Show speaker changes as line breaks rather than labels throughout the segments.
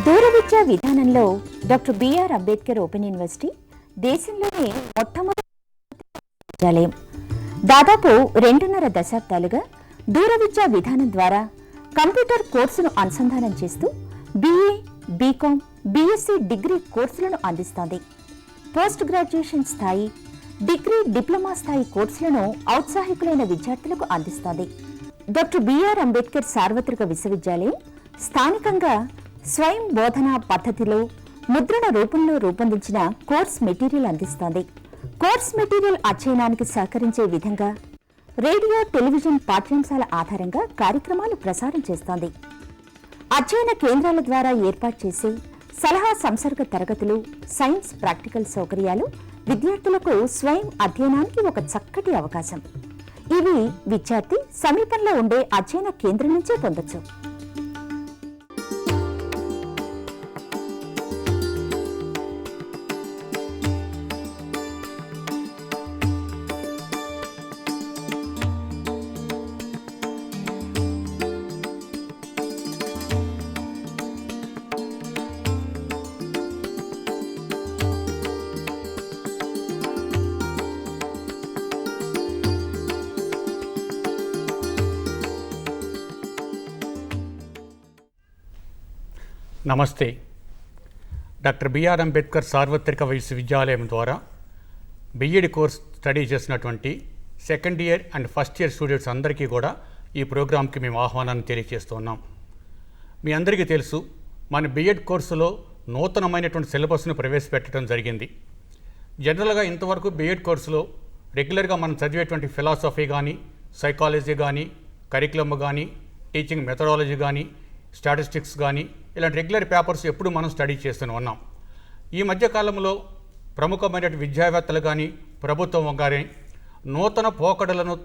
దూర విద్యా విధానంలో doctor BR Ambedkar open university దేశంలోనే మొట్టమొదటి విద్యాలయం. దాదాపు 2.5 దశాబ్దాలుగా దూర విద్యా విధానం ద్వారా కంప్యూటర్ కోర్సును అనుసంధానం చేస్తూ బీఏ, బీకామ్, బీఎస్సీ డిగ్రీ కోర్సులను అందిస్తోంది. పోస్ట్ గ్రాడ్యుయేషన్ స్థాయి, డిగ్రీ, డిప్లొమా స్థాయి కోర్సులను ఔత్సాహికులైన విద్యార్థులకు అందిస్తోంది. డాక్టర్ బిఆర్ అంబేద్కర్ సార్వత్రిక విశ్వవిద్యాలయం స్థానికంగా స్వయం బోధనా పద్ధతిలో ముద్రణ రూపంలో రూపొందించిన కోర్స్ మెటీరియల్ అందిస్తోంది. కోర్స్ మెటీరియల్ అధ్యయనానికి సహకరించే విధంగా రేడియో, టెలివిజన్ పాఠ్యాంశాల ఆధారంగా కార్యక్రమాలు ప్రసారం చేస్తోంది. అధ్యయన కేంద్రాల ద్వారా ఏర్పాటు చేసే సలహా సంసర్గ తరగతులు, సైన్స్ ప్రాక్టికల్ సౌకర్యాలు విద్యార్థులకు స్వయం అధ్యయనానికి ఒక చక్కటి అవకాశం. ఇవి విద్యార్థి సమీపంలో ఉండే అధ్యయన కేంద్రం నుంచే పొందొచ్చు.
నమస్తే. డాక్టర్ బిఆర్ అంబేద్కర్ సార్వత్రిక విశ్వవిద్యాలయం ద్వారా బిఈడి కోర్స్ స్టడీ చేసినటువంటి second year and first year students అందరికీ కూడా ఈ ప్రోగ్రాంకి మేము ఆహ్వానాన్ని తెలియజేస్తున్నాం. మీ అందరికీ తెలుసు, మన బిఎడ్ కోర్సులో నూతనమైనటువంటి సిలబస్ను ప్రవేశపెట్టడం జరిగింది. జనరల్గా ఇంతవరకు బిఎడ్ కోర్సులో రెగ్యులర్గా మనం చదివేటువంటి ఫిలాసఫీ కానీ, సైకాలజీ కానీ, కరికులమ్ కానీ, టీచింగ్ మెథడాలజీ కానీ, స్టాటిస్టిక్స్ కానీ ఇలాంటి రెగ్యులర్ పేపర్స్ ఎప్పుడు మనం స్టడీ చేస్తూనే ఉన్నాం. ఈ మధ్యకాలంలో ప్రముఖమైన విద్యావేత్తలు కానీ, ప్రభుత్వం కానీ నూతన పోకడలను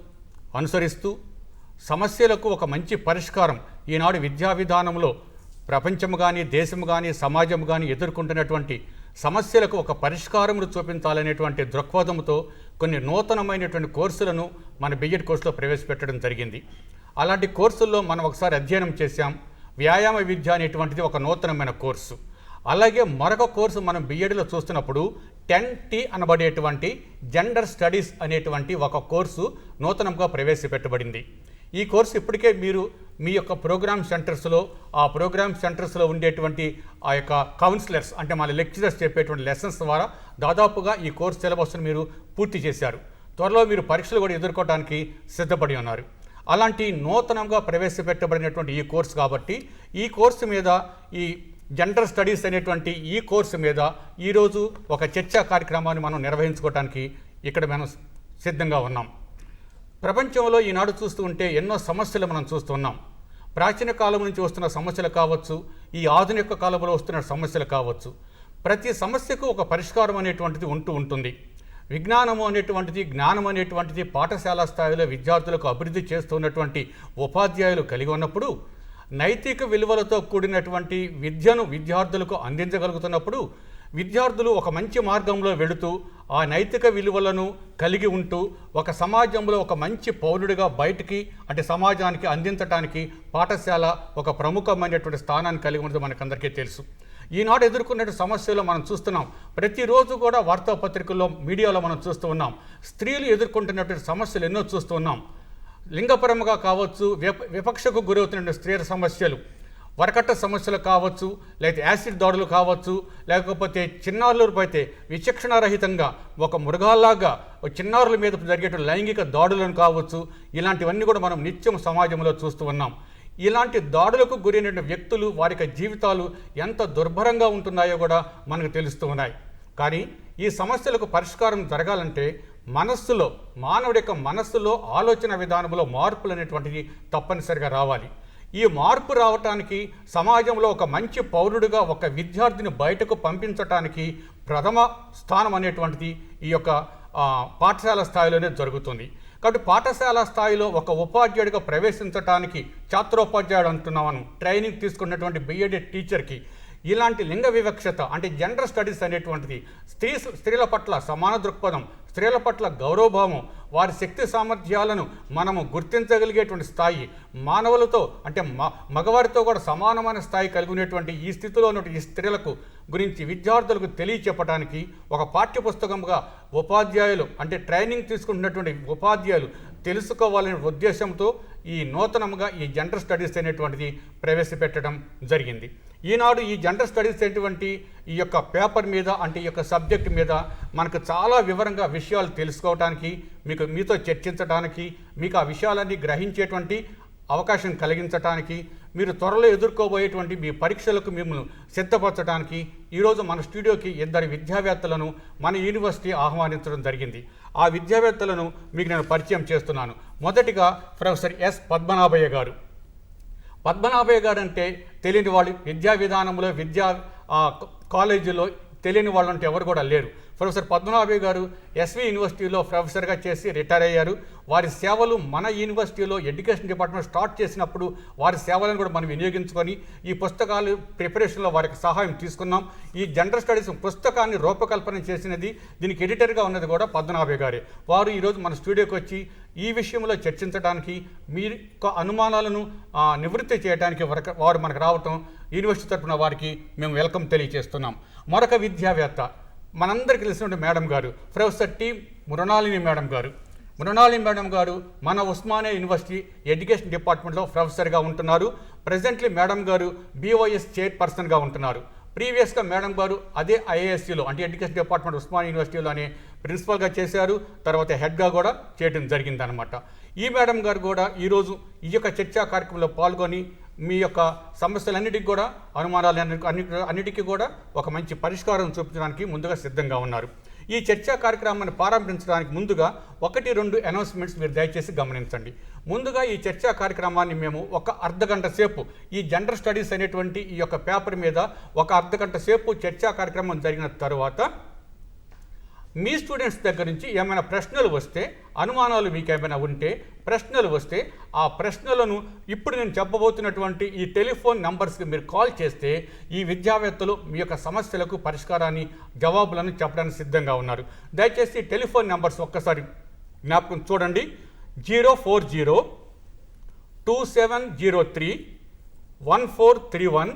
అనుసరిస్తూ సమస్యలకు ఒక మంచి పరిష్కారం, ఈనాడు విద్యా విధానంలో ప్రపంచం కానీ, దేశం కానీ, సమాజం కానీ ఎదుర్కొంటున్నటువంటి సమస్యలకు ఒక పరిష్కారమును చూపించాలనేటువంటి దృక్పథంతో కొన్ని నూతనమైనటువంటి కోర్సులను మన బిఎడ్ కోర్సులో ప్రవేశపెట్టడం జరిగింది. అలాంటి కోర్సుల్లో మనం ఒకసారి అధ్యయనం చేశాం. వ్యాయామ విద్య అనేటువంటిది ఒక నూతనమైన కోర్సు. అలాగే మరొక కోర్సు మనం బిఎడ్లో చూస్తున్నప్పుడు 10T అనబడేటువంటి జెండర్ స్టడీస్ అనేటువంటి ఒక కోర్సు నూతనంగా ప్రవేశపెట్టబడింది. ఈ కోర్సు ఇప్పటికే మీరు మీ యొక్క ప్రోగ్రామ్ సెంటర్స్లో, ఆ ప్రోగ్రామ్ సెంటర్స్లో ఉండేటువంటి ఆ యొక్క కౌన్సిలర్స్ అంటే మన లెక్చరర్స్ చెప్పేటువంటి లెసన్స్ ద్వారా దాదాపుగా ఈ కోర్సు సిలబస్ను మీరు పూర్తి చేశారు. త్వరలో మీరు పరీక్షలు కూడా ఎదుర్కోవడానికి సిద్ధపడి ఉన్నారు. అలాంటి నూతనంగా ప్రవేశపెట్టబడినటువంటి ఈ కోర్సు కాబట్టి ఈ కోర్సు మీద, ఈ జెండర్ స్టడీస్ అనేటువంటి ఈ కోర్సు మీద ఈరోజు ఒక చర్చా కార్యక్రమాన్ని మనం నిర్వహించుకోవడానికి ఇక్కడ మనం సిద్ధంగా ఉన్నాం. ప్రపంచంలో ఈనాడు చూస్తూ ఉంటే ఎన్నో సమస్యలు మనం చూస్తున్నాం. ప్రాచీన కాలం నుంచి వస్తున్న సమస్యలు కావచ్చు, ఈ ఆధునిక కాలంలో వస్తున్న సమస్యలు కావచ్చు. ప్రతి సమస్యకు ఒక పరిష్కారం అనేటువంటిది ఉంటుంది. విజ్ఞానము అనేటువంటిది, జ్ఞానం అనేటువంటిది పాఠశాల స్థాయిలో విద్యార్థులకు అభివృద్ధి చేస్తున్నటువంటి ఉపాధ్యాయులు కలిగి ఉన్నప్పుడు, నైతిక విలువలతో కూడినటువంటి విద్యను విద్యార్థులకు అందించగలుగుతున్నప్పుడు, విద్యార్థులు ఒక మంచి మార్గంలో వెళుతూ ఆ నైతిక విలువలను కలిగి ఉంటూ ఒక సమాజంలో ఒక మంచి పౌరుడిగా బయటికి అంటే సమాజానికి అందించడానికి పాఠశాల ఒక ప్రముఖమైనటువంటి స్థానాన్ని కలిగి ఉన్నది మనకందరికీ తెలుసు. ఈనాడు ఎదుర్కొన్న సమస్యలు మనం చూస్తున్నాం. ప్రతిరోజు కూడా వార్తాపత్రికల్లో, మీడియాలో మనం చూస్తూ ఉన్నాం. స్త్రీలు ఎదుర్కొంటున్నటువంటి సమస్యలు ఎన్నో చూస్తూ ఉన్నాం. లింగపరంగా కావచ్చు, వివక్షకు గురవుతున్న స్త్రీల సమస్యలు, వరకట్ట సమస్యలు కావచ్చు, లేకపోతే యాసిడ్ దాడులు కావచ్చు, లేకపోతే చిన్నారులపైతే విచక్షణారహితంగా ఒక మృగాల్లాగా చిన్నారుల మీద జరిగేటువంటి లైంగిక దాడులను కావచ్చు, ఇలాంటివన్నీ కూడా మనం నిత్యం సమాజంలో చూస్తూ ఉన్నాం. ఇలాంటి దాడులకు గురైన వ్యక్తులు, వారి జీవితాలు ఎంత దుర్భరంగా ఉంటున్నాయో కూడా మనకు తెలుస్తూ ఉన్నాయి. కానీ ఈ సమస్యలకు పరిష్కారం జరగాలంటే మనస్సులో, మానవుడి యొక్క మనస్సులో, ఆలోచన విధానంలో మార్పులు అనేటువంటిది తప్పనిసరిగా రావాలి. ఈ మార్పు రావటానికి సమాజంలో ఒక మంచి పౌరుడిగా ఒక విద్యార్థిని బయటకు పంపించటానికి ప్రథమ స్థానం అనేటువంటిది ఈ యొక్క పాఠశాల స్థాయిలోనే జరుగుతుంది. కాబట్టి పాఠశాల స్థాయిలో ఒక ఉపాధ్యాయుడిగా ప్రవేశించడానికి, ఛాత్రోపాధ్యాయుడు అంటున్నామను ట్రైనింగ్ తీసుకున్నటువంటి బిఎడ్ టీచర్కి ఇలాంటి లింగ వివక్షత అంటే జెండర్ స్టడీస్ అనేటువంటిది, స్త్రీల పట్ల సమాన దృక్పథం, స్త్రీల పట్ల గౌరవభావం, వారి శక్తి సామర్థ్యాలను మనము గుర్తించగలిగేటువంటి స్థాయి, మానవులతో అంటే మగవారితో కూడా సమానమైన స్థాయి కలిగి ఉన్నటువంటి ఈ స్థితిలో ఉన్నటువంటి ఈ స్త్రీలకు గురించి విద్యార్థులకు తెలియచెప్పడానికి ఒక పాఠ్యపుస్తకంగా ఉపాధ్యాయులు అంటే ట్రైనింగ్ తీసుకుంటున్నటువంటి ఉపాధ్యాయులు తెలుసుకోవాలనే ఉద్దేశంతో ఈ నూతనంగా ఈ జెండర్ స్టడీస్ అనేటువంటిది ప్రవేశపెట్టడం జరిగింది. ఈనాడు ఈ జెండర్ స్టడీస్ అనేటువంటి ఈ యొక్క పేపర్ మీద అంటే ఈ యొక్క సబ్జెక్ట్ మీద మనకు చాలా వివరంగా విషయాలు తెలుసుకోవడానికి, మీతో చర్చించడానికి, మీకు ఆ విషయాలన్నీ గ్రహించేటువంటి అవకాశం కలిగించడానికి, మీరు త్వరలో ఎదుర్కోబోయేటువంటి మీ పరీక్షలకు మిమ్మల్ని సిద్ధపరచడానికి ఈరోజు మన స్టూడియోకి 2 విద్యావేత్తలను మన యూనివర్సిటీ ఆహ్వానించడం జరిగింది. ఆ విద్యావేత్తలను మీకు నేను పరిచయం చేస్తున్నాను. మొదటిగా ప్రొఫెసర్ ఎస్ పద్మనాభయ్య గారు. పద్మనాభయ్య గారు అంటే తెలియని వాళ్ళు విద్యా విధానంలో కాలేజీలో తెలియని వాళ్ళు అంటే ఎవరు కూడా లేరు. ప్రొఫెసర్ పద్మనాభయ్య గారు ఎస్వి యూనివర్సిటీలో ప్రొఫెసర్గా చేసి రిటైర్ అయ్యారు. వారి సేవలు మన యూనివర్సిటీలో ఎడ్యుకేషన్ డిపార్ట్మెంట్ స్టార్ట్ చేసినప్పుడు వారి సేవలను కూడా మనం వినియోగించుకొని ఈ పుస్తకాలు ప్రిపరేషన్లో వారికి సహాయం తీసుకున్నాం. ఈ జెండర్ స్టడీస్ పుస్తకాన్ని రూపకల్పన చేసినది, దీనికి ఎడిటర్గా ఉన్నది కూడా పద్మనాభయ్య గారే. వారు ఈరోజు మన స్టూడియోకి వచ్చి ఈ విషయంలో చర్చించడానికి, మీ అనుమానాలను నివృత్తి చేయడానికి వారు మనకు రావటం యూనివర్సిటీ తరఫున వారికి మేము వెల్కమ్ తెలియజేస్తున్నాం. మరొక విద్యావేత్త మనందరికీ తెలిసిన మేడం గారు ప్రొఫెసర్ టి మృణాలిని మేడం గారు. మృణాలిని మేడం గారు మన ఉస్మానియా యూనివర్సిటీ ఎడ్యుకేషన్ డిపార్ట్మెంట్లో ప్రొఫెసర్గా ఉంటున్నారు. ప్రజెంట్లీ మేడం గారు BOS చైర్పర్సన్గా ఉంటున్నారు. ప్రీవియస్గా మేడం గారు అదే IISCలో అంటే ఎడ్యుకేషన్ డిపార్ట్మెంట్ ఉస్మానియా యూనివర్సిటీలోనే ప్రిన్సిపల్గా చేశారు, తర్వాత హెడ్గా కూడా చేయడం జరిగిందనమాట. ఈ మేడం గారు కూడా ఈరోజు ఈ యొక్క చర్చా కార్యక్రమంలో పాల్గొని మీ యొక్క సమస్యలన్నిటికీ కూడా అన్నిటికీ కూడా ఒక మంచి పరిష్కారం చూపించడానికి ముందుగా సిద్ధంగా ఉన్నారు. ఈ చర్చా కార్యక్రమాన్ని ప్రారంభించడానికి ముందుగా 1-2 అనౌన్స్మెంట్స్ మీరు దయచేసి గమనించండి. ముందుగా ఈ చర్చా కార్యక్రమాన్ని మేము ఒక అర్ధగంట సేపు ఈ జెండర్ స్టడీస్ అనేటువంటి ఈ యొక్క పేపర్ మీద ఒక అర్ధగంట సేపు చర్చా కార్యక్రమం జరిగిన తర్వాత మీ స్టూడెంట్స్ దగ్గర నుంచి ఏమైనా ప్రశ్నలు వస్తే, అనుమానాలు మీకు ఏమైనా ఉంటే ప్రశ్నలు వస్తే ఆ ప్రశ్నలను ఇప్పుడు నేను చెప్పబోతున్నటువంటి ఈ టెలిఫోన్ నంబర్స్కి మీరు కాల్ చేస్తే ఈ విద్యావేత్తలు మీ యొక్క సమస్యలకు పరిష్కారాన్ని, జవాబులను చెప్పడానికి సిద్ధంగా ఉన్నారు. దయచేసి టెలిఫోన్ నంబర్స్ ఒక్కసారి జ్ఞాపకం చూడండి. 040 2703 1431,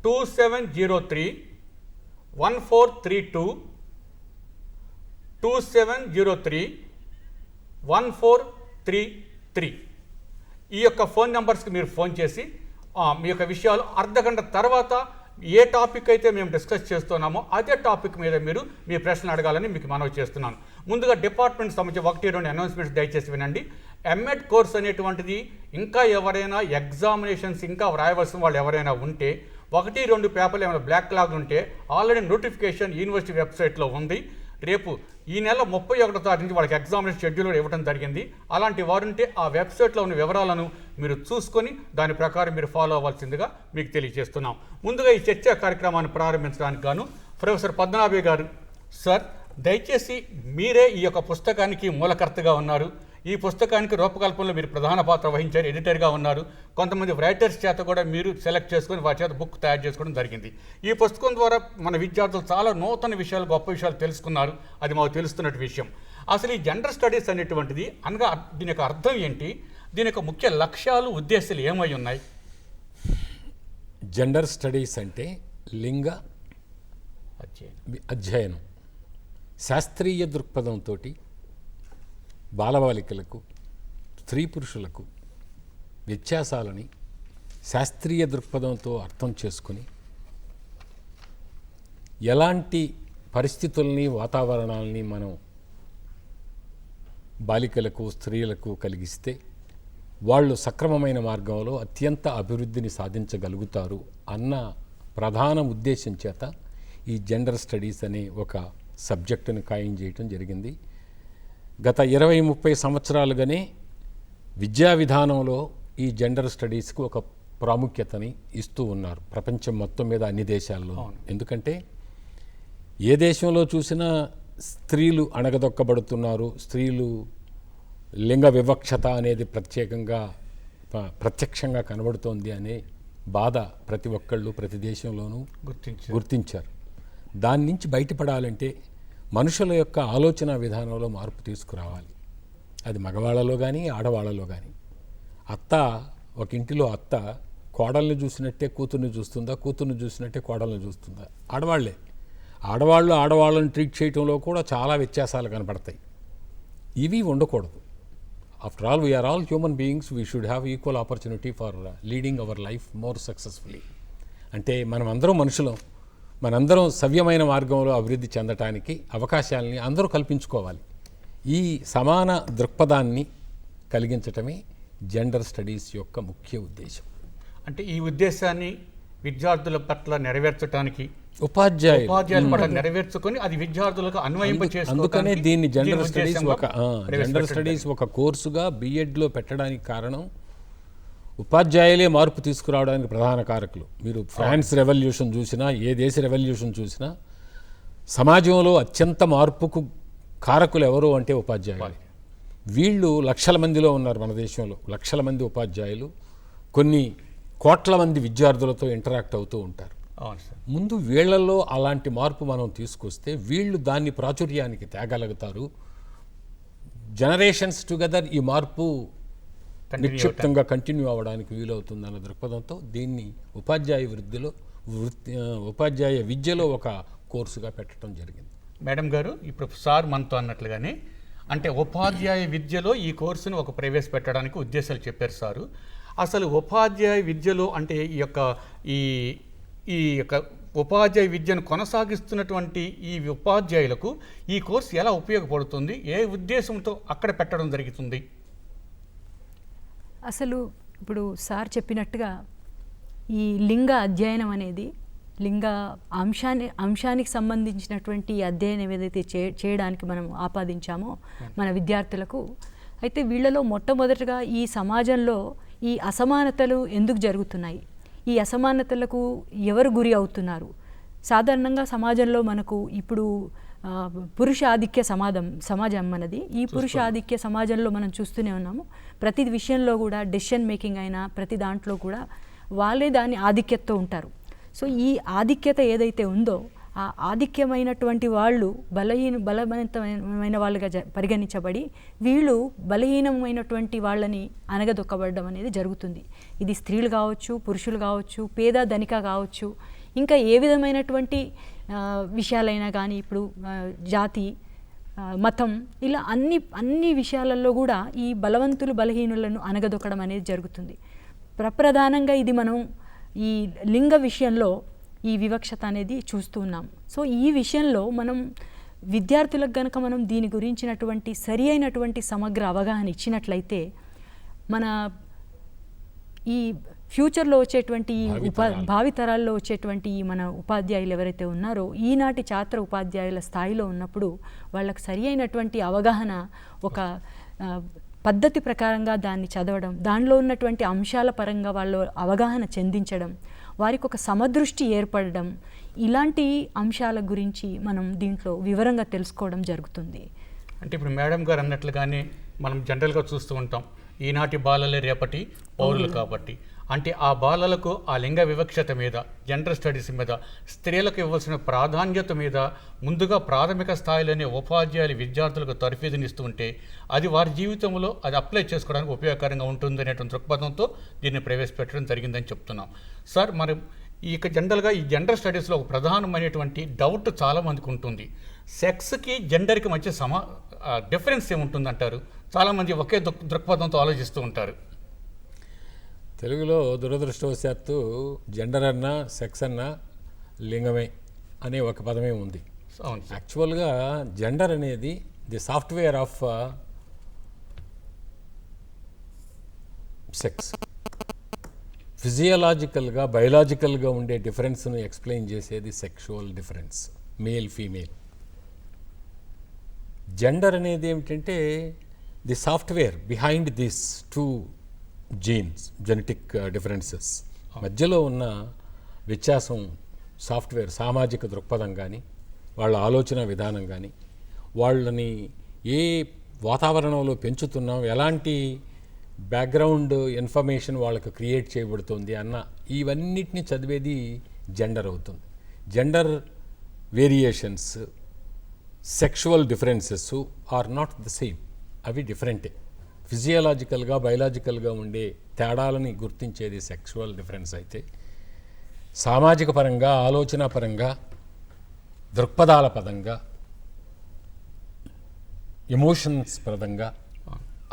2703 1432, 2703 1433. ఈ యొక్క ఫోన్ నెంబర్స్కి మీరు ఫోన్ చేసి మీ యొక్క విషయాలు అర్ధగంట తర్వాత ఏ టాపిక్ అయితే మేము డిస్కస్ చేస్తున్నామో అదే టాపిక్ మీద మీరు మీ ప్రశ్నలు అడగాలని మీకు మనవి చేస్తున్నాను. ముందుగా డిపార్ట్మెంట్ సంబంధించి 1-2 అనౌన్స్మెంట్స్ దయచేసి వినండి. ఎంఎడ్ కోర్స్ అనేటువంటిది ఇంకా ఎవరైనా ఎగ్జామినేషన్స్ ఇంకా వ్రాయవలసిన వాళ్ళు ఎవరైనా ఉంటే 1-2 పేపర్లు ఏమైనా బ్లాక్ లాగ్ ఉంటే ఆల్రెడీ నోటిఫికేషన్ యూనివర్సిటీ వెబ్సైట్లో ఉంది. రేపు ఈ నెల 31వ తారీఖు నుంచి వాళ్ళకి ఎగ్జామినేషన్ షెడ్యూల్ ఇవ్వడం జరిగింది. అలాంటి వారుంటే ఆ వెబ్సైట్లో ఉన్న వివరాలను మీరు చూసుకొని దాని ప్రకారం మీరు ఫాలో అవ్వాల్సిందిగా మీకు తెలియజేస్తున్నాం. ముందుగా ఈ చర్చా కార్యక్రమాన్ని ప్రారంభించడానికి గాను ప్రొఫెసర్ పద్మనాభయ్య గారు, సార్ దయచేసి మీరే ఈ యొక్క పుస్తకానికి మూలకర్తగా ఉన్నారు. ఈ పుస్తకానికి రూపకల్పనలో మీరు ప్రధాన పాత్ర వహించారు, ఎడిటర్గా ఉన్నారు. కొంతమంది రైటర్స్ చేత కూడా మీరు సెలెక్ట్ చేసుకొని వారి చేత బుక్ తయారు చేసుకోవడం జరిగింది. ఈ పుస్తకం ద్వారా మన విద్యార్థులు చాలా నూతన విషయాలు, గొప్ప విషయాలు తెలుసుకున్నారు. అది మాకు తెలుస్తున్నట్టు విషయం. అసలు ఈ జెండర్ స్టడీస్ అనేటువంటిది అనగా దీని యొక్క అర్థం ఏంటి, దీని యొక్క ముఖ్య లక్ష్యాలు, ఉద్దేశాలు ఏమై ఉన్నాయి?
జెండర్ స్టడీస్ అంటే లింగ అధ్యయనం. శాస్త్రీయ దృక్పథంతో బాలబాలికలకు, స్త్రీ పురుషులకు వ్యత్యాసాలని శాస్త్రీయ దృక్పథంతో అర్థం చేసుకుని ఎలాంటి పరిస్థితుల్ని, వాతావరణాలని మనం బాలికలకు, స్త్రీలకు కలిగిస్తే వాళ్ళు సక్రమమైన మార్గంలో అత్యంత అభివృద్ధిని సాధించగలుగుతారు అన్న ప్రధాన ఉద్దేశం చేత ఈ జెండర్ స్టడీస్ అనే ఒక సబ్జెక్టును ఖాయం చేయటం జరిగింది. గత 20-30 సంవత్సరాలుగానే విద్యా విధానంలో ఈ జెండర్ స్టడీస్కు ఒక ప్రాముఖ్యతని ఇస్తూ ఉన్నారు ప్రపంచం మొత్తం మీద, అన్ని దేశాల్లో. ఎందుకంటే ఏ దేశంలో చూసినా స్త్రీలు అణగదొక్కబడుతున్నారు, స్త్రీలు లింగ వివక్షత అనేది ప్రత్యక్షంగా కనబడుతోంది అనే బాధ ప్రతి ఒక్కళ్ళు, ప్రతి దేశంలోనూ గుర్తించారు. దాని నుంచి బయటపడాలంటే మనుషుల యొక్క ఆలోచన విధానంలో మార్పు తీసుకురావాలి. అది మగవాళ్ళలో కానీ ఆడవాళ్ళలో కానీ. అత్త, ఒక ఇంటిలో అత్త కోడల్ని చూసినట్టే కూతుర్ని చూస్తుందా, కూతుర్ని చూసినట్టే కోడల్ని చూస్తుందా? ఆడవాళ్ళని ట్రీట్ చేయడంలో కూడా చాలా వ్యత్యాసాలు కనపడతాయి. ఇవి ఉండకూడదు. After all we are all human beings, we should have equal opportunity for leading our life more successfully. అంటే మనమందరం మనుషులం, మనందరం సవ్యమైన మార్గంలో అభివృద్ధి చెందటానికి అవకాశాలని అందరూ కల్పించుకోవాలి. ఈ సమాన దృక్పథాన్ని కలిగించటమే జెండర్ స్టడీస్ యొక్క ముఖ్య ఉద్దేశం.
అంటే ఈ ఉద్దేశాన్ని విద్యార్థుల పట్ల నెరవేర్చడానికి
ఉపాధ్యాయుల
పట్ల నెరవేర్చుకొని అది విద్యార్థులకు
అందుకనే దీన్ని జెండర్ స్టడీస్ ఒక కోర్సుగా బిఎడ్లో పెట్టడానికి కారణం ఉపాధ్యాయులే మార్పు తీసుకురావడానికి ప్రధాన కారకులు. మీరు ఫ్రాన్స్ రెవల్యూషన్ చూసినా, ఏ దేశ రెవల్యూషన్ చూసినా సమాజంలో అత్యంత మార్పుకు కారకులు ఎవరు అంటే ఉపాధ్యాయులు. వీళ్ళు లక్షల మందిలో ఉన్నారు మన దేశంలో. లక్షల మంది ఉపాధ్యాయులు కొన్ని కోట్ల మంది విద్యార్థులతో ఇంటరాక్ట్ అవుతూ ఉంటారు. ముందు వీళ్లలో అలాంటి మార్పు మనం తీసుకొస్తే వీళ్ళు దాన్ని ప్రాచుర్యానికి తేగలుగుతారు. జనరేషన్స్ టుగెదర్ ఈ మార్పు నిక్షిప్తంగా కంటిన్యూ అవ్వడానికి వీలవుతుందన్న దృక్పథంతో దీన్ని ఉపాధ్యాయ విద్యలో ఒక కోర్సుగా పెట్టడం జరిగింది.
మేడం గారు, ఇప్పుడు సార్ మనతో అన్నట్లుగానే అంటే ఉపాధ్యాయ విద్యలో ఈ కోర్సును ఒక ప్రవేశపెట్టడానికి ఉద్దేశాలు చెప్పారు సారు. అసలు ఉపాధ్యాయ విద్యలో అంటే ఈ యొక్క ఉపాధ్యాయ విద్యను కొనసాగిస్తున్నటువంటి ఈ ఉపాధ్యాయులకు ఈ కోర్సు ఎలా ఉపయోగపడుతుంది, ఏ ఉద్దేశంతో అక్కడ పెట్టడం జరుగుతుంది?
అసలు ఇప్పుడు సార్ చెప్పినట్టుగా ఈ లింగ అధ్యయనం అనేది లింగ అంశానికి సంబంధించినటువంటి అధ్యయనం ఏదైతే చేయడానికి మనం ఆపాదించామో మన విద్యార్థులకు, అయితే వీళ్ళలో మొట్టమొదటిగా ఈ సమాజంలో ఈ అసమానతలు ఎందుకు జరుగుతున్నాయి, ఈ అసమానతలకు ఎవరు గురి అవుతున్నారు? సాధారణంగా సమాజంలో మనకు ఇప్పుడు పురుష ఆధిక్య సమాజం మనది. ఈ పురుష ఆధిక్య సమాజంలో మనం చూస్తూనే ఉన్నాము. ప్రతి విషయంలో కూడా డెసిషన్ మేకింగ్ అయినా ప్రతి దాంట్లో కూడా వాళ్ళే దాని ఆధిక్యతతో ఉంటారు. సో ఈ ఆధిక్యత ఏదైతే ఉందో ఆ ఆధిక్యమైనటువంటి వాళ్ళు బలవంతమైన వాళ్ళుగా పరిగణించబడి వీళ్ళు బలహీనమైనటువంటి వాళ్ళని అనగదొక్కబడడం అనేది జరుగుతుంది. ఇది స్త్రీలు కావచ్చు, పురుషులు కావచ్చు, పేద ధనిక కావచ్చు, ఇంకా ఏ విధమైనటువంటి విషయాలైనా కానీ, ఇప్పుడు జాతి, మతం, ఇలా అన్ని విషయాలలో కూడా ఈ బలవంతులు బలహీనులను అనగదొక్కడం అనేది జరుగుతుంది. ప్రప్రధానంగా ఇది మనం ఈ లింగ విషయంలో ఈ వివక్షత అనేది చూస్తూ ఉన్నాం. సో ఈ విషయంలో మనం విద్యార్థులకు గనక మనం దీని గురించినటువంటి సరి అయినటువంటి సమగ్ర అవగాహన ఇచ్చినట్లయితే మన ఈ ఫ్యూచర్లో వచ్చేటువంటి భావితరాల్లో వచ్చేటువంటి ఈ మన ఉపాధ్యాయులు ఎవరైతే ఉన్నారో ఈనాటి ఛాత్ర ఉపాధ్యాయుల స్థాయిలో ఉన్నప్పుడు వాళ్ళకి సరి అయినటువంటి అవగాహన, ఒక పద్ధతి ప్రకారంగా దాన్ని చదవడం, దానిలో ఉన్నటువంటి అంశాల పరంగా వాళ్ళు అవగాహన చెందించడం, వారికి ఒక సమదృష్టి ఏర్పడడం, ఇలాంటి అంశాల గురించి మనం దీంట్లో వివరంగా తెలుసుకోవడం జరుగుతుంది.
అంటే ఇప్పుడు మేడం గారు అన్నట్లుగానే మనం జనరల్గా చూస్తూ ఉంటాం, ఈనాటి బాలలే రేపటి పౌరులు కాబట్టి. అంటే ఆ బాలలకు ఆ లింగ వివక్షత మీద, జెండర్ స్టడీస్ మీద, స్త్రీలకు ఇవ్వాల్సిన ప్రాధాన్యత మీద ముందుగా ప్రాథమిక స్థాయిలోనే ఉపాధ్యాయులు విద్యార్థులకు తర్ఫీదునిస్తూ ఉంటే అది వారి జీవితంలో అది అప్లై చేసుకోవడానికి ఉపయోగకరంగా ఉంటుంది అనేటువంటి దృక్పథంతో దీన్ని ప్రవేశపెట్టడం జరిగిందని చెప్తున్నాం. సార్, మరి జనరల్గా ఈ జెండర్ స్టడీస్లో ఒక ప్రధానమైనటువంటి డౌట్ చాలామందికి ఉంటుంది, సెక్స్కి జెండర్కి మధ్య డిఫరెన్స్ ఏముంటుందంటారు? చాలామంది ఒకే దృక్పథంతో ఆలోచిస్తూ ఉంటారు.
తెలుగులో దురదృష్టవశాత్తు జెండర్ అన్నా సెక్స్ అన్నా లింగమే అనే ఒక పదమే ఉంది. యాక్చువల్గా జెండర్ అనేది ది సాఫ్ట్వేర్ ఆఫ్ సెక్స్. ఫిజియలాజికల్గా, బయలాజికల్గా ఉండే డిఫరెన్స్ను ఎక్స్ప్లెయిన్ చేసేది sexual difference, male female. Gender అనేది ఏమిటంటే the software behind this two jeans, genetic differences మధ్యలో ఉన్న వ్యత్యాసం సాఫ్ట్వేర్. సామాజిక దృక్పథం కానీ, వాళ్ళ ఆలోచన విధానం కానీ, వాళ్ళని ఏ వాతావరణంలో పెంచుతున్నాం, ఎలాంటి బ్యాక్గ్రౌండ్ ఇన్ఫర్మేషన్ వాళ్ళకు క్రియేట్ చేయబడుతుంది అన్న ఇవన్నిటిని చదివేది జెండర్ అవుతుంది. Gender variations sexual differences are not the same. అవి డిఫరెంటే. ఫిజియలాజికల్గా బయలాజికల్గా ఉండే తేడాలని గుర్తించేది సెక్షువల్ డిఫరెన్స్ అయితే, సామాజిక పరంగా ఆలోచన పరంగా దృక్పథాల పరంగా ఎమోషన్స్ పరంగా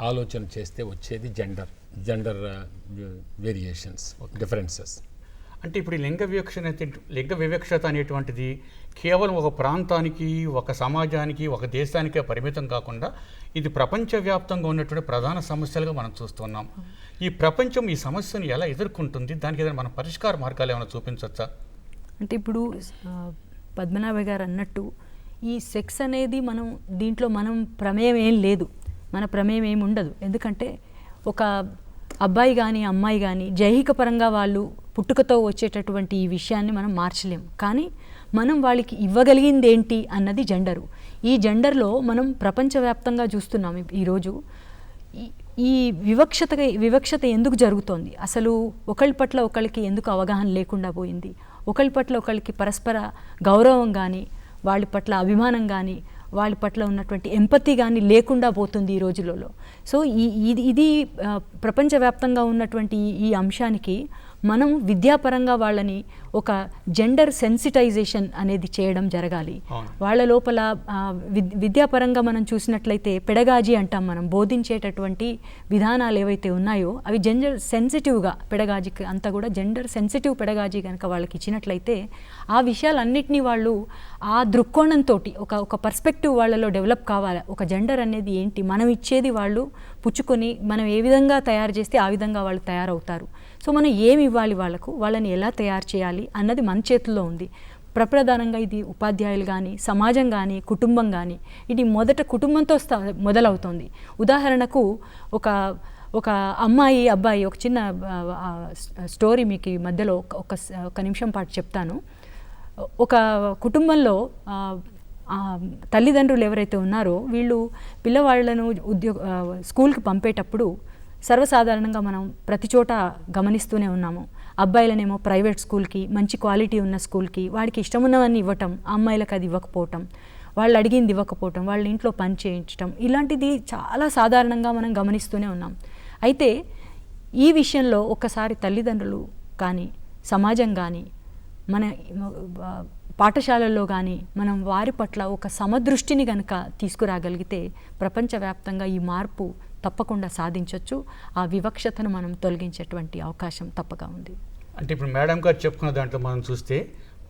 ఆలోచన చేస్తే వచ్చేది జెండర్ వేరియేషన్స్, డిఫరెన్సెస్.
అంటే ఇప్పుడు ఈ లింగ వివక్షత అనేటువంటిది కేవలం ఒక ప్రాంతానికి, ఒక సమాజానికి, ఒక దేశానికే పరిమితం కాకుండా ఇది ప్రపంచవ్యాప్తంగా ఉన్నటువంటి ప్రధాన సమస్యలుగా మనం చూస్తున్నాం. ఈ ప్రపంచం ఈ సమస్యను ఎలా ఎదుర్కొంటుంది, దానికి ఏదైనా మన పరిష్కార మార్గాలు ఏమైనా చూపించవచ్చా?
అంటే ఇప్పుడు పద్మనాభ గారు అన్నట్టు ఈ సెక్స్ అనేది దీంట్లో మనం ప్రమేయం ఏం లేదు, మన ప్రమేయం ఏమి ఉండదు. ఎందుకంటే ఒక అబ్బాయి కానీ అమ్మాయి కానీ జైహిక పరంగా వాళ్ళు పుట్టుకతో వచ్చేటటువంటి ఈ విషయాన్ని మనం మార్చలేం. కానీ మనం వాళ్ళకి ఇవ్వగలిగింది ఏంటి అన్నది జెండరు. ఈ జెండర్లో మనం ప్రపంచవ్యాప్తంగా చూస్తున్నాం ఈరోజు. ఈ వివక్షత ఎందుకు జరుగుతోంది, అసలు ఒకళ్ళ పట్ల ఒకళ్ళకి ఎందుకు అవగాహన లేకుండా పోయింది, ఒకళ్ళ పట్ల ఒకళ్ళకి పరస్పర గౌరవం కానీ, వాళ్ళ పట్ల అభిమానం కానీ, వాళ్ళ పట్ల ఉన్నటువంటి ఎంపతి కానీ లేకుండా పోతుంది ఈ రోజులలో. సో ఇది ప్రపంచవ్యాప్తంగా ఉన్నటువంటి ఈ అంశానికి మనం విద్యాపరంగా వాళ్ళని ఒక జెండర్ సెన్సిటైజేషన్ అనేది చేయడం జరగాలి. వాళ్ళ లోపల విద్యాపరంగా మనం చూసినట్లయితే పెడగాజీ అంటాం, మనం బోధించేటటువంటి విధానాలు ఏవైతే ఉన్నాయో అవి జెండర్ సెన్సిటివ్గా, పెడగాజీకి అంతా కూడా జెండర్ సెన్సిటివ్ పెడగాజీ కనుక వాళ్ళకి ఇచ్చినట్లయితే ఆ విషయాలన్నింటినీ వాళ్ళు ఆ దృక్కోణంతో ఒక పర్స్పెక్టివ్ వాళ్ళలో డెవలప్ కావాలి. ఒక జెండర్ అనేది ఏంటి, మనం ఇచ్చేది వాళ్ళు పుచ్చుకొని మనం ఏ విధంగా తయారు చేస్తే ఆ విధంగా వాళ్ళు తయారవుతారు. సో మనం ఏమి ఇవ్వాలి వాళ్ళకు, వాళ్ళని ఎలా తయారు చేయాలి అన్నది మన చేతుల్లో ఉంది. ప్రప్రధానంగా ఇది ఉపాధ్యాయులు కానీ, సమాజం కానీ, కుటుంబం కానీ, ఇది మొదట కుటుంబంతో మొదలవుతుంది. ఉదాహరణకు ఒక అమ్మాయి అబ్బాయి, ఒక చిన్న స్టోరీ మీకు ఈ మధ్యలో ఒక నిమిషం పాటు చెప్తాను. ఒక కుటుంబంలో తల్లిదండ్రులు ఎవరైతే ఉన్నారో వీళ్ళు పిల్లవాళ్లను స్కూల్కి పంపేటప్పుడు సర్వసాధారణంగా మనం ప్రతి చోట గమనిస్తూనే ఉన్నాము. అబ్బాయిలనేమో ప్రైవేట్ స్కూల్కి, మంచి క్వాలిటీ ఉన్న స్కూల్కి, వాడికి ఇష్టమున్నవన్నీ ఇవ్వటం, అమ్మాయిలకు అది ఇవ్వకపోవటం, వాళ్ళు అడిగింది ఇవ్వకపోవటం, వాళ్ళ ఇంట్లో పని చేయించటం, ఇలాంటిది చాలా సాధారణంగా మనం గమనిస్తూనే ఉన్నాం. అయితే ఈ విషయంలో ఒక్కసారి తల్లిదండ్రులు కానీ, సమాజం కానీ, మన పాఠశాలల్లో కానీ మనం వారి పట్ల ఒక సమదృష్టిని కనుక తీసుకురాగలిగితే ప్రపంచవ్యాప్తంగా ఈ మార్పు తప్పకుండా సాధించవచ్చు. ఆ వివక్షతను మనం తొలగించేటువంటి అవకాశం తప్పగా ఉంది.
అంటే ఇప్పుడు మేడం గారు చెప్పుకున్న దాంట్లో మనం చూస్తే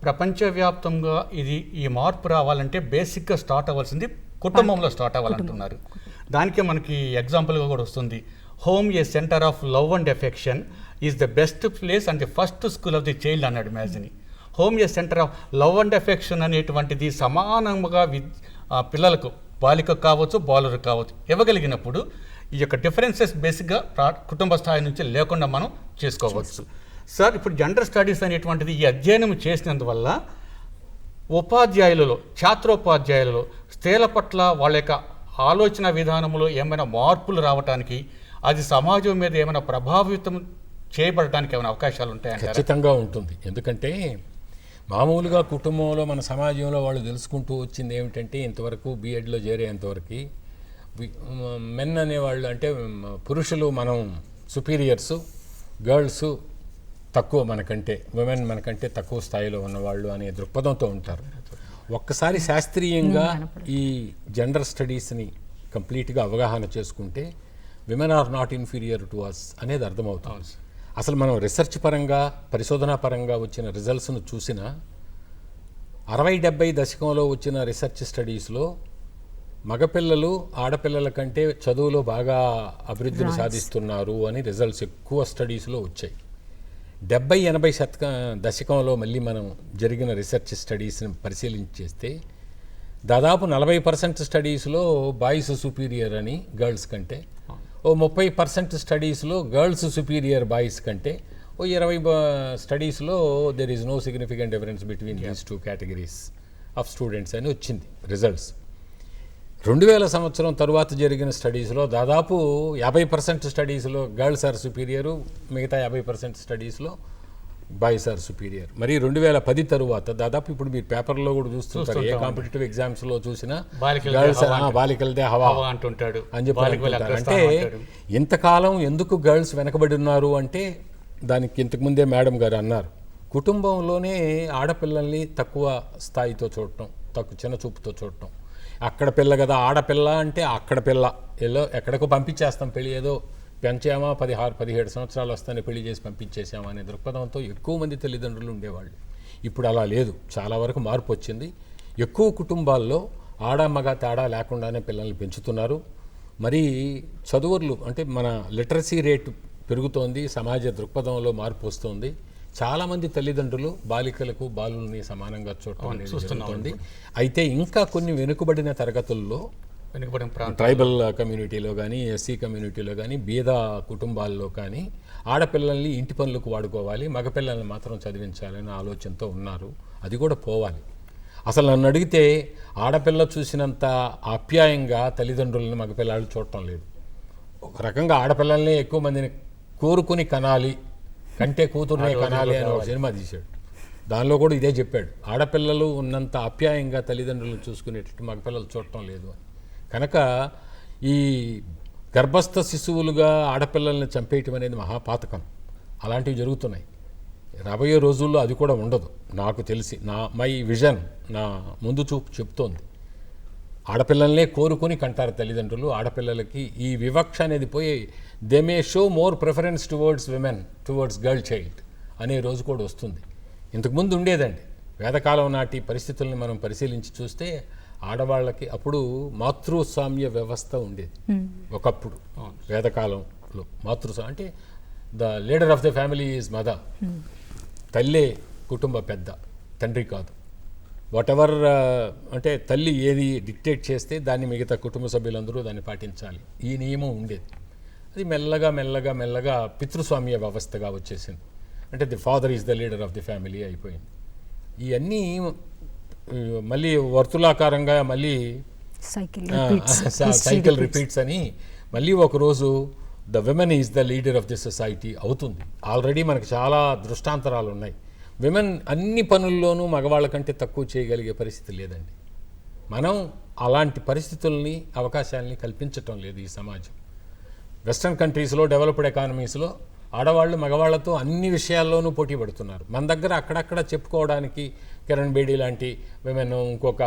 ప్రపంచవ్యాప్తంగా ఈ మార్పు రావాలంటే బేసిక్గా స్టార్ట్ అవ్వాల్సింది కుటుంబంలో స్టార్ట్ అవ్వాలంటున్నారు. దానికే మనకి ఎగ్జాంపుల్గా కూడా వస్తుంది, home a center of love and affection is the best place and the first school of the child అన్నాడు Mazzini. Home a center of love and affection అనేటువంటిది సమానంగా పిల్లలకు, బాలికకు కావచ్చు, బాలులకు కావచ్చు, ఇవ్వగలిగినప్పుడు ఈ యొక్క డిఫరెన్సెస్ బేసిక్గా కుటుంబ స్థాయి నుంచి లేకుండా మనం చేసుకోవచ్చు. సార్, ఇప్పుడు జెండర్ స్టడీస్ అనేటువంటిది ఈ అధ్యయనం చేసినందువల్ల ఉపాధ్యాయులలో, ఛాత్రోపాధ్యాయులలో స్త్రీల పట్ల వాళ్ళ యొక్క ఆలోచన విధానంలో ఏమైనా మార్పులు రావడానికి, అది సమాజం మీద ఏమైనా ప్రభావితం చేయబడటానికి ఏమైనా అవకాశాలు ఉంటాయంటే?
ఖచ్చితంగా ఉంటుంది. ఎందుకంటే మామూలుగా కుటుంబంలో, మన సమాజంలో వాళ్ళు తెలుసుకుంటూ వచ్చింది ఏమిటంటే, ఇంతవరకు బీఎడ్లో చేరేంతవరకు మెన్ అనేవాళ్ళు, అంటే పురుషులు మనం సుపీరియర్సు, గర్ల్స్ తక్కువ మనకంటే, విమెన్ మనకంటే తక్కువ స్థాయిలో ఉన్నవాళ్ళు అనే దృక్పథంతో ఉంటారు. ఒక్కసారి శాస్త్రీయంగా ఈ జెండర్ స్టడీస్ని కంప్లీట్గా అవగాహన చేసుకుంటే women are not inferior to us అనేది అర్థమవుతుంది. అసలు మనం రీసెర్చ్ పరంగా, పరిశోధనా పరంగా వచ్చిన రిజల్ట్స్ను చూసిన 60-70 దశకంలో వచ్చిన రీసెర్చ్ స్టడీస్లో మగపిల్లలు ఆడపిల్లల కంటే చదువులో బాగా అభివృద్ధిని సాధిస్తున్నారు అని రిజల్ట్స్ ఎక్కువ స్టడీస్లో వచ్చాయి. 70-80 దశకంలో మళ్ళీ మనం జరిగిన రీసెర్చ్ స్టడీస్ని పరిశీలించేస్తే దాదాపు 40% స్టడీస్లో బాయ్స్ సుపీరియర్ అని గర్ల్స్ కంటే, ఓ 30% స్టడీస్లో గర్ల్స్ సుపీరియర్ బాయ్స్ కంటే, ఓ 20 స్టడీస్లో there is no significant difference between these two categories of students అని వచ్చింది రిజల్ట్స్. 2000 సంవత్సరం తరువాత జరిగిన స్టడీస్లో దాదాపు 50% స్టడీస్లో గర్ల్స్ ఆర్ సుపీరియరు, మిగతా 50% స్టడీస్లో బాయ్స్ ఆర్ సుపీరియర్. మరి 2010 తరువాత దాదాపు ఇప్పుడు మీరు పేపర్లో కూడా చూస్తుంటారు, ఏ కాంపిటేటివ్ ఎగ్జామ్స్లో చూసినా బాలికలదే హవా
అంటుంటాడు
అని చెప్పి. అంటే ఇంతకాలం ఎందుకు గర్ల్స్ వెనకబడి ఉన్నారు అంటే దానికి ఇంతకుముందే మేడం గారు అన్నారు, కుటుంబంలోనే ఆడపిల్లల్ని తక్కువ స్థాయితో చూడటం, చిన్న చూపుతో చూడటం. అక్కడ పిల్ల కదా, ఆడపిల్ల అంటే అక్కడ పిల్ల, ఎక్కడికో పంపించేస్తాం పెళ్ళి, ఏదో పెంచామా 16-17 సంవత్సరాలు వస్తానే పెళ్లి చేసి పంపించేసామా అనే దృక్పథంతో ఎక్కువ మంది తల్లిదండ్రులు ఉండేవాళ్ళు. ఇప్పుడు అలా లేదు, చాలా వరకు మార్పు వచ్చింది. ఎక్కువ కుటుంబాల్లో ఆడ మగ తేడా లేకుండానే పిల్లల్ని పెంచుతున్నారు. మరి చదువులు అంటే మన లిటరసీ రేటు పెరుగుతోంది, సమాజ దృక్పథంలో మార్పు వస్తుంది. చాలామంది తల్లిదండ్రులు బాలికలకు బాలుల్ని సమానంగా చూడటం అనేది జరుగుతుంది. అయితే ఇంకా కొన్ని వెనుకబడిన తరగతుల్లో, ట్రైబల్ కమ్యూనిటీలో కానీ, ఎస్సీ కమ్యూనిటీలో కానీ, బీద కుటుంబాల్లో కానీ ఆడపిల్లల్ని ఇంటి పనులకు వాడుకోవాలి, మగపిల్లల్ని మాత్రం చదివించాలనే ఆలోచనతో ఉన్నారు. అది కూడా పోవాలి. అసలు నన్ను అడిగితే ఆడపిల్ల చూసినంత ఆప్యాయంగా తల్లిదండ్రులను మగపిల్లలు చూడటం లేదు. ఒక రకంగా ఆడపిల్లల్ని ఎక్కువ మందిని కోరుకుని కనాలి, కంటే కూతురునే కనాలి అని ఒక సినిమా తీశాడు. దానిలో కూడా ఇదే చెప్పాడు, ఆడపిల్లలు ఉన్నంత ఆప్యాయంగా తల్లిదండ్రులను చూసుకునేటట్టు మగపిల్లలు చూడటం లేదు అని. కనుక ఈ గర్భస్థ శిశువులుగా ఆడపిల్లల్ని చంపేయటం అనేది మహాపాతకం. అలాంటివి జరుగుతున్నాయి. రాబోయే రోజుల్లో అది కూడా ఉండదు నాకు తెలిసి. మై విజన్, నా ముందు చూపు చెప్తోంది. ఆడపిల్లల్నే కోరుకొని కంటారు తల్లిదండ్రులు. ఆడపిల్లలకి ఈ వివక్ష అనేది పోయి they may show more preference towards women, towards girl child అనే రోజు కూడా వస్తుంది. ఇంతకుముందు ఉండేదండి. వేదకాలం నాటి పరిస్థితుల్ని మనం పరిశీలించి చూస్తే ఆడవాళ్ళకి అప్పుడు మాతృస్వామ్య వ్యవస్థ ఉండేది. ఒకప్పుడు వేదకాలంలో మాతృస్వామ్యం అంటే the leader of the family is mother. తల్లే కుటుంబ పెద్ద, తండ్రి కాదు. వాట్ ఎవర్ అంటే తల్లి ఏది డిక్టేట్ చేస్తే దాన్ని మిగతా కుటుంబ సభ్యులందరూ దాన్ని పాటించాలి, ఈ నియమం ఉండేది. అది మెల్లగా మెల్లగా మెల్లగా పితృస్వామ్య వ్యవస్థగా వచ్చేసింది. అంటే the father is the leader of the family అయిపోయింది. ఇవన్నీ మళ్ళీ వర్తులాకారంగా మళ్ళీ సైకిల్ రిపీట్స్ అని మళ్ళీ ఒకరోజు the women is the leader of the society అవుతుంది. ఆల్రెడీ మనకు చాలా దృష్టాంతరాలు ఉన్నాయి. విమెన్ అన్ని పనుల్లోనూ మగవాళ్ళ కంటే తక్కువ చేయగలిగే పరిస్థితి లేదండి. మనం అలాంటి పరిస్థితుల్ని, అవకాశాలని కల్పించటం లేదు ఈ సమాజం. వెస్ట్రన్ కంట్రీస్లో, డెవలప్డ్ ఎకానమీస్లో ఆడవాళ్ళు మగవాళ్లతో అన్ని విషయాల్లోనూ పోటీ పడుతున్నారు. మన దగ్గర అక్కడక్కడ చెప్పుకోవడానికి కిరణ్ బేడీ లాంటి విమెన్, ఇంకొక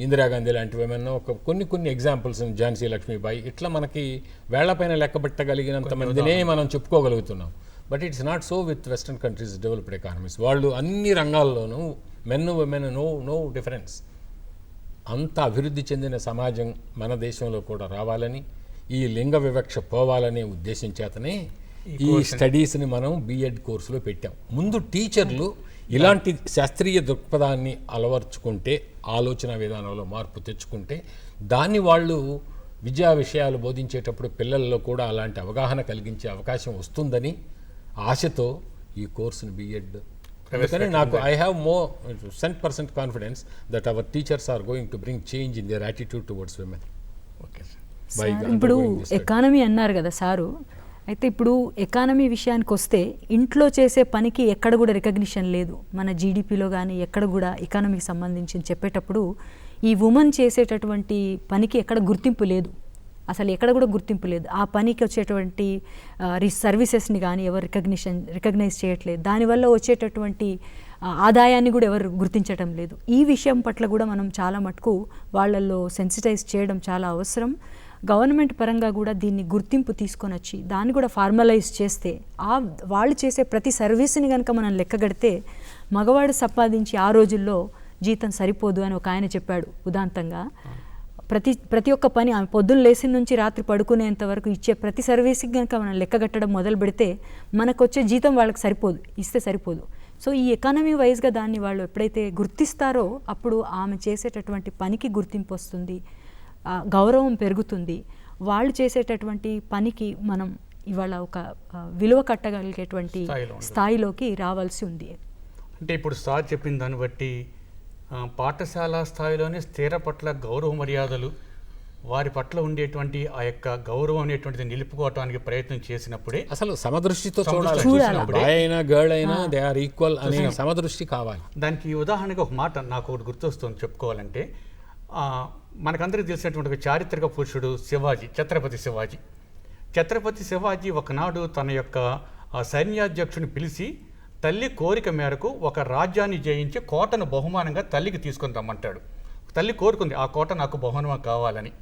ఇందిరాగాంధీ లాంటి విమెన్, ఒక కొన్ని ఎగ్జాంపుల్స్, ఝాన్సీ లక్ష్మీబాయి, ఇట్లా మనకి వేళ్లపైన లెక్కబెట్టగలిగినంత మందినే మనం చెప్పుకోగలుగుతున్నాం. But it's not so with western countries developed economies. వాళ్ళు అన్ని రంగాల్లోనూ మెన్ విమెన్ నో డిఫరెన్స్. అంత అభివృద్ధి చెందిన సమాజం మన దేశంలో కూడా రావాలని, ఈ లింగ వివక్ష పోవాలనే ఉద్దేశం చేతనే ఈ స్టడీస్ని మనం బిఎడ్ కోర్సులో పెట్టాం. ముందు టీచర్లు ఇలాంటి శాస్త్రీయ దృక్పథాన్ని అలవర్చుకుంటే, ఆలోచన విధానంలో మార్పు తెచ్చుకుంటే, దాన్ని వాళ్ళు విద్యా విషయాలు బోధించేటప్పుడు పిల్లల్లో కూడా అలాంటి అవగాహన కలిగించే అవకాశం వస్తుందని ఆశతో ఈ కోర్సుని బిఎడ్ అందుకని నాకు I have more 100% confidence that our teachers are going to bring change in their attitude towards women.
ఇప్పుడు ఎకానమీ అన్నారు కదా సారు, అయితే ఇప్పుడు ఎకానమీ విషయానికి వస్తే ఇంట్లో చేసే పనికి ఎక్కడ కూడా రికగ్నిషన్ లేదు. మన జీడిపిలో కానీ ఎక్కడ కూడా ఎకానమీకి సంబంధించి చెప్పేటప్పుడు ఈ ఉమెన్ చేసేటటువంటి పనికి ఎక్కడ గుర్తింపు లేదు, అసలు ఎక్కడ కూడా గుర్తింపు లేదు. ఆ పనికి వచ్చేటువంటి సర్వీసెస్ని కానీ ఎవరు రికగ్నైజ్ చేయట్లేదు. దానివల్ల వచ్చేటటువంటి ఆదాయాన్ని కూడా ఎవరు గుర్తించటం లేదు. ఈ విషయం పట్ల కూడా మనం చాలా మటుకు వాళ్ళల్లో సెన్సిటైజ్ చేయడం చాలా అవసరం. గవర్నమెంట్ పరంగా కూడా దీన్ని గుర్తింపు తీసుకొని వచ్చి దాన్ని కూడా ఫార్మలైజ్ చేస్తే, వాళ్ళు చేసే ప్రతి సర్వీస్ని కనుక మనం లెక్కగడితే మగవాడు సంపాదించి ఆ రోజుల్లో జీతం సరిపోదు అని ఒక ఆయన చెప్పాడు ఉదాంతంగా. ప్రతి ఒక్క పని ఆమె పొద్దున్న లేచిన నుంచి రాత్రి పడుకునేంత వరకు ఇచ్చే ప్రతి సర్వీస్కి కనుక మనం లెక్కగట్టడం మొదలు పెడితే మనకు వచ్చే జీతం వాళ్ళకి సరిపోదు, ఇస్తే సరిపోదు. సో ఈ ఎకానమీ వైజ్గా దాన్ని వాళ్ళు ఎప్పుడైతే గుర్తిస్తారో అప్పుడు ఆమె చేసేటటువంటి పనికి గుర్తింపు వస్తుంది, గౌరవం పెరుగుతుంది. వాళ్ళు చేసేటటువంటి పనికి మనం ఇవాళ ఒక విలువ కట్టగలిగేటువంటి స్థాయిలోకి రావాల్సి ఉంది.
అంటే ఇప్పుడు సార్ చెప్పిన దాన్ని బట్టి పాఠశాల స్థాయిలోనే స్త్రీల పట్ల గౌరవ మర్యాదలు వారి పట్ల ఉండేటువంటి ఆ యొక్క గౌరవం అనేటువంటిది నిలుపుకోవటానికి ప్రయత్నం చేసినప్పుడే
అసలు సమదృష్టితో
సమదృష్టితో
చూడాలి.
చూసినప్పుడే
బాయ్ అయినా గర్ల్ అయినా దే ఆర్ ఈక్వల్ అనే సమదృష్టి కావాలి.
దానికి ఉదాహరణగా ఒక మాట నాకు ఒకటి గుర్తొస్తుంది చెప్పుకోవాలంటే, మనకందరికీ తెలిసినటువంటి ఒక చారిత్రక పురుషుడు శివాజీ, ఛత్రపతి శివాజీ. ఛత్రపతి శివాజీ ఒకనాడు తన యొక్క సైన్యాధ్యక్షుని పిలిచి తల్లి కోరిక మేరకు ఒక రాజ్యాన్ని జయించి కోటను బహుమానంగా తల్లికి తీసుకొని రమ్మంటాడు. తల్లి కోరుకుంది ఆ కోట నాకు బహుమానం కావాలని.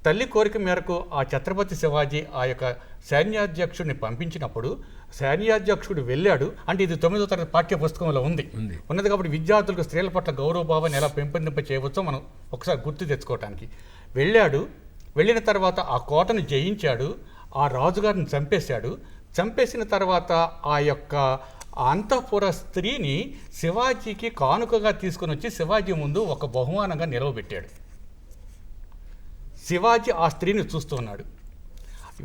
తల్లి కోరిక మేరకు ఆ ఛత్రపతి శివాజీ ఆ యొక్క సైన్యాధ్యక్షుడిని పంపించినప్పుడు సైన్యాధ్యక్షుడు వెళ్ళాడు. అంటే ఇది 9వ తరగతి పాఠ్య పుస్తకంలో ఉన్నది కాబట్టి విద్యార్థులకు స్త్రీల పట్ల గౌరవభావాన్ని ఎలా పెంపొందింప చేయవచ్చో మనం ఒకసారి గుర్తు తెచ్చుకోవటానికి వెళ్ళాడు. వెళ్ళిన తర్వాత ఆ కోటను జయించాడు, ఆ రాజుగారిని చంపేశాడు. చంపేసిన తర్వాత ఆ యొక్క అంతఃపుర స్త్రీని శివాజీకి కానుకగా తీసుకుని వచ్చి శివాజీ ముందు ఒక బహుమానంగా నిలవబెట్టాడు. శివాజీ ఆ స్త్రీని చూస్తూ ఉన్నాడు.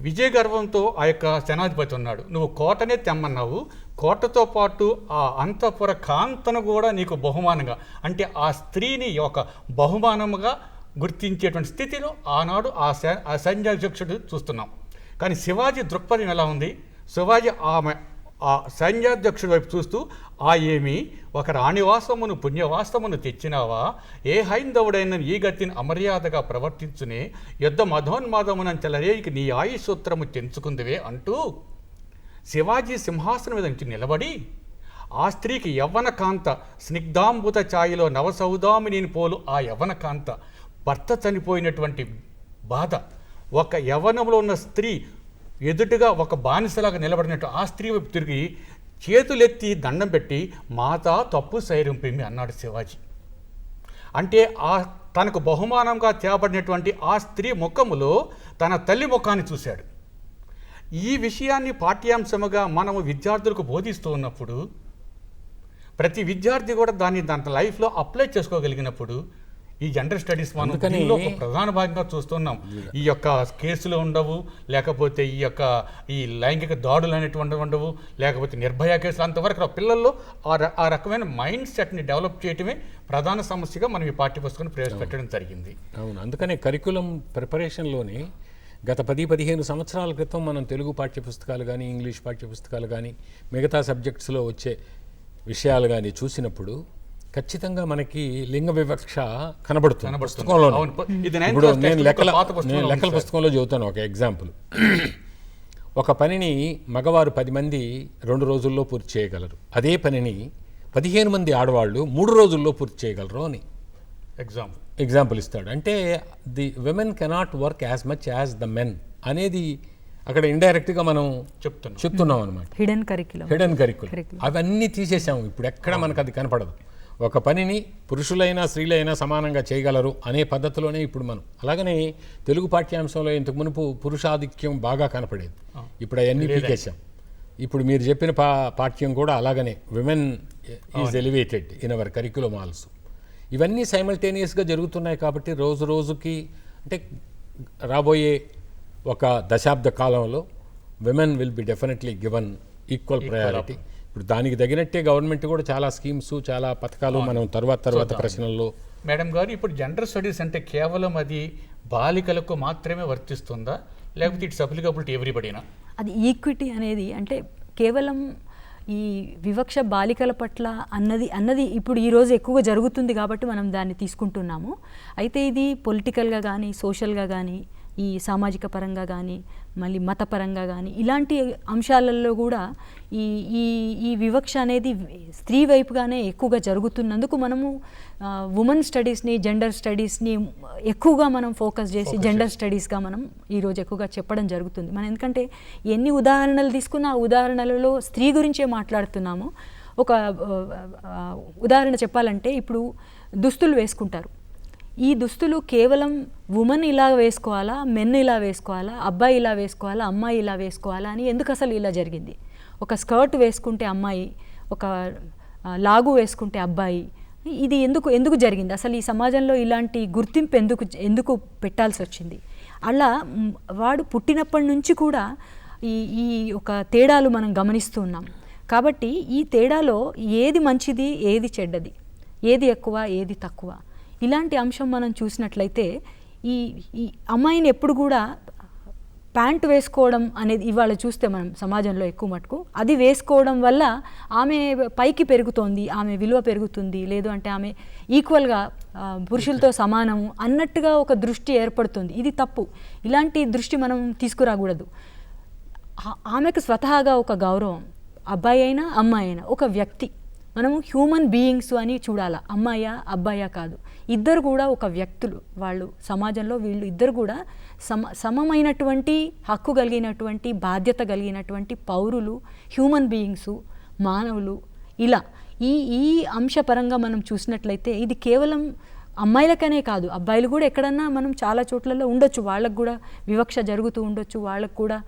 విజయ గర్వంతో ఆ యొక్క సేనాధిపతి ఉన్నాడు, నువ్వు కోటనే తెమ్మన్నావు, కోటతో పాటు ఆ అంతఃపుర కాంతను కూడా నీకు బహుమానంగా, అంటే ఆ స్త్రీని ఒక బహుమానముగా గుర్తించేటువంటి స్థితిలో ఆనాడు ఆ సైన్యాధ్యక్షుడు చూస్తున్నాం. కానీ శివాజీ దృక్పథం ఎలా ఉంది? శివాజీ ఆ సైన్యాధ్యక్షుడి వైపు చూస్తూ, ఏమి ఒక రాణివాసమును పుణ్యవాసమును తెచ్చినావా? ఏ హైందవుడైన ఈ గతిని అమర్యాదగా ప్రవర్తించునే యుద్ధ మధోన్మాదమునం చెలరేకి నీ ఆయుసూత్రము తెంచుకుందివే అంటూ శివాజీ సింహాసనం మీద నుంచి నిలబడి ఆ స్త్రీకి యవ్వన కాంత స్నిగ్ధాంబుత ఛాయలో నవసౌదామిని పోలు ఆ యవ్వన కాంత భర్త చనిపోయినటువంటి బాధ, ఒక యవ్వనంలో ఉన్న స్త్రీ ఎదుటిగా ఒక బానిసలాగా నిలబడినట్టు ఆ స్త్రీ వైపు తిరిగి చేతులెత్తి దండం పెట్టి మాత తప్పు సైరింపిమి అన్నాడు శివాజీ. అంటే తనకు బహుమానంగా తేబడినటువంటి ఆ స్త్రీ ముఖములో తన తల్లి ముఖాన్ని చూశాడు. ఈ విషయాన్ని పాఠ్యాంశముగా మనము విద్యార్థులకు బోధిస్తూ ఉన్నప్పుడు ప్రతి విద్యార్థి కూడా దాన్ని తన లైఫ్లో అప్లై చేసుకోగలిగినప్పుడు ఈ జెండర్ స్టడీస్ మనం దీనిలో ఒక ప్రధాన భాగంగా చూస్తున్నాం. ఈ యొక్క కేసులు ఉండవు, లేకపోతే ఈ లైంగిక దాడులు అనేటువంటి ఉండవు, లేకపోతే నిర్భయ కేసులు. అంతవరకు పిల్లల్లో ఆ రకమైన మైండ్ సెట్ని డెవలప్ చేయటమే ప్రధాన సమస్యగా మనం ఈ పాఠ్యపుస్తకాన్ని ప్రవేశపెట్టడం జరిగింది.
అవును, అందుకనే కరికులం ప్రిపరేషన్లోనే గత 10-15 సంవత్సరాల క్రితం మనం తెలుగు పాఠ్యపుస్తకాలు కానీ, ఇంగ్లీష్ పాఠ్యపుస్తకాలు కానీ, మిగతా సబ్జెక్ట్స్లో వచ్చే విషయాలు కానీ చూసినప్పుడు ఖచ్చితంగా మనకి లింగ వివక్ష కనబడుతుంది పుస్తకంలో. ఇప్పుడు నేను లెక్కల పుస్తకంలో చెబుతాను ఒక ఎగ్జాంపుల్. ఒక పనిని మగవారు 10 మంది 2 రోజుల్లో పూర్తి చేయగలరు, అదే పనిని 15 మంది ఆడవాళ్ళు 3 రోజుల్లో పూర్తి చేయగలరు అని ఎగ్జాంపుల్ ఇస్తాడు. అంటే the women cannot work as much as the men అనేది అక్కడ ఇండైరెక్ట్గా మనం చెప్తున్నాం అనమాట. హిడెన్ కరికులం అవన్నీ తీసేసాము. ఇప్పుడు ఎక్కడ మనకు అది కనపడదు. ఒక పనిని పురుషులైనా స్త్రీలైనా సమానంగా చేయగలరు అనే పద్ధతిలోనే ఇప్పుడు మనం. అలాగనే తెలుగు పాఠ్యాంశంలో ఇంతకు మునుపు పురుషాధిక్యం బాగా కనపడేది, ఇప్పుడు అవన్నీ పీకేసాం. ఇప్పుడు మీరు చెప్పిన పాఠ్యం కూడా అలాగనే women is elevated in our curriculum also. ఇవన్నీ సైమల్టేనియస్గా జరుగుతున్నాయి. కాబట్టి రోజు రోజుకి అంటే రాబోయే ఒక దశాబ్ద కాలంలో women will be definitely given equal priority. ఇప్పుడు దానికి తగినట్టే గవర్నమెంట్ కూడా చాలా స్కీమ్స్, చాలా పథకాలు మనం తర్వాత ప్రశ్నల్లో.
మేడం గారు, ఇప్పుడు జెండర్ స్టడీస్ అంటే కేవలం అది బాలికలకు మాత్రమే వర్తిస్తుందా, లేకపోతే ఇట్స్ అప్లికబుల్ టు ఎవ్రీబడీనా?
అది ఈక్విటీ అనేది అంటే కేవలం ఈ వివక్ష బాలికల పట్ల అన్నది ఇప్పుడు ఈరోజు ఎక్కువగా జరుగుతుంది కాబట్టి మనం దాన్ని తీసుకుంటున్నాము. అయితే ఇది పొలిటికల్గా కానీ, సోషల్గా కానీ, ఈ సామాజిక పరంగా కానీ, మళ్ళీ మతపరంగా కానీ ఇలాంటి అంశాలలో కూడా ఈ వివక్ష అనేది స్త్రీ వైపుగానే ఎక్కువగా జరుగుతున్నందుకు మనము ఉమెన్ స్టడీస్ని, జెండర్ స్టడీస్ని ఎక్కువగా మనం ఫోకస్ చేసి జెండర్ స్టడీస్గా మనం ఈరోజు ఎక్కువగా చెప్పడం జరుగుతుంది. మనం ఎందుకంటే ఎన్ని ఉదాహరణలు తీసుకున్నా ఆ ఉదాహరణలలో స్త్రీ గురించే మాట్లాడుతున్నాము. ఒక ఉదాహరణ చెప్పాలంటే ఇప్పుడు దుస్తులు వేసుకుంటారు. ఈ దుస్తులు కేవలం ఉమెన్ ఇలా వేసుకోవాలా, మెన్ ఇలా వేసుకోవాలా, అబ్బాయి ఇలా వేసుకోవాలా, అమ్మాయి ఇలా వేసుకోవాలా అని ఎందుకు అసలు ఇలా జరిగింది? ఒక స్కర్ట్ వేసుకుంటే అమ్మాయి, ఒక లాగు వేసుకుంటే అబ్బాయి, ఇది ఎందుకు జరిగింది? అసలు ఈ సమాజంలో ఇలాంటి గుర్తింపు ఎందుకు పెట్టాల్సి వచ్చింది? అలా వాడు పుట్టినప్పటి నుంచి కూడా ఈ ఒక తేడాలు మనం గమనిస్తూ ఉన్నాం. కాబట్టి ఈ తేడాలో ఏది మంచిది, ఏది చెడ్డది, ఏది ఎక్కువ, ఏది తక్కువ, ఇలాంటి అంశం మనం చూసినట్లయితే ఈ ఈ అమ్మాయిని ఎప్పుడు కూడా ప్యాంట్ వేసుకోవడం అనేది ఇవాళ చూస్తే మనం సమాజంలో ఎక్కువ మటుకు అది వేసుకోవడం వల్ల ఆమె పైకి పెరుగుతోంది, ఆమె విలువ పెరుగుతుంది, లేదు అంటే ఆమె ఈక్వల్గా పురుషులతో సమానము అన్నట్టుగా ఒక దృష్టి ఏర్పడుతుంది. ఇది తప్పు. ఇలాంటి దృష్టి మనం తీసుకురాకూడదు. ఆమెకు స్వతహాగా ఒక గౌరవం, అబ్బాయి అయినా అమ్మాయి అయినా ఒక వ్యక్తి, మనము హ్యూమన్ బీయింగ్స్ అని చూడాలా. అమ్మాయా అబ్బాయా కాదు, ఇద్దరు కూడా ఒక వ్యక్తులు. వాళ్ళు సమాజంలో వీళ్ళు ఇద్దరు కూడా సమమైనటువంటి హక్కు కలిగినటువంటి బాధ్యత కలిగినటువంటి పౌరులు, హ్యూమన్ బీయింగ్సు, మానవులు. ఇలా ఈ అంశపరంగా మనం చూసినట్లయితే ఇది కేవలం అమ్మాయిలకనే కాదు, అబ్బాయిలు కూడా ఎక్కడన్నా మనం చాలా చోట్లలో ఉండొచ్చు, వాళ్ళకు కూడా వివక్ష జరుగుతూ ఉండొచ్చు, వాళ్ళకు కూడా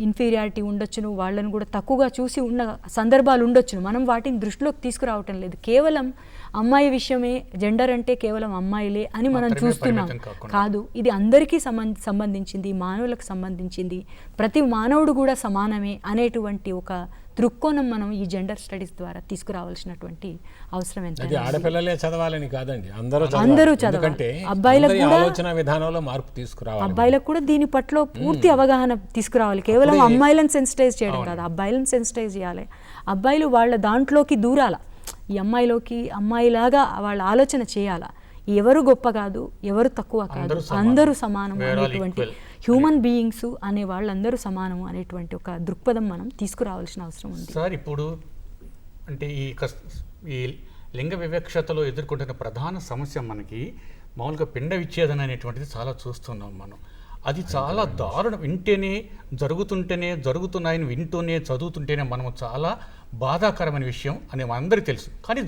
ఇన్ఫీరియారిటీ ఉండొచ్చును, వాళ్ళను కూడా తక్కువగా చూసి ఉన్న సందర్భాలు ఉండొచ్చును. మనం వాటిని దృష్టిలోకి తీసుకురావటం లేదు. కేవలం అమ్మాయి విషయమే, జెండర్ అంటే కేవలం అమ్మాయిలే అని మనం చూస్తున్నాం. కాదు, ఇది అందరికీ సంబంధించింది, మానవులకు సంబంధించింది, ప్రతి మానవుడు కూడా సమానమే అనేటువంటి ఒక దృక్కోణం మనం ఈ జెండర్ స్టడీస్ ద్వారా తీసుకురావాల్సినటువంటి అవసరం ఎంత.
ఆడపిల్లలే చదవాలని కాదండి, అందరూ
చదవాలి. అబ్బాయిలకు కూడా
ఆలోచన విధానంలో మార్పు తీసుకురావాలి.
అబ్బాయిలకు కూడా దీని పట్ల పూర్తి అవగాహన తీసుకురావాలి. కేవలం అమ్మాయిలను సెన్సిటైజ్ చేయడం కాదు, అబ్బాయిలను సెన్సిటైజ్ చేయాలి. అబ్బాయిలు వాళ్ళ దాంట్లోకి దూరాల, ఈ అమ్మాయిలోకి అమ్మాయిలాగా వాళ్ళ ఆలోచన చేయాలా. ఎవరు గొప్ప కాదు, ఎవరు తక్కువ కాదు, అందరూ సమానం అనేటువంటి హ్యూమన్ బీయింగ్స్ అనే వాళ్ళందరూ సమానము అనేటువంటి ఒక దృక్పథం మనం తీసుకురావాల్సిన అవసరం ఉంది.
సార్, ఇప్పుడు అంటే ఈ లింగ వివక్షతలో ఎదుర్కొంటున్న ప్రధాన సమస్య మనకి మామూలుగా పిండ విచ్ఛేదన అనేటువంటిది చాలా చూస్తున్నాం మనం. అది చాలా దారుణం. జరుగుతున్నాయని వింటూనే చదువుతుంటేనే మనము చాలా బాధాకరమైన విషయం అని మనందరికీ తెలుసు. కానీ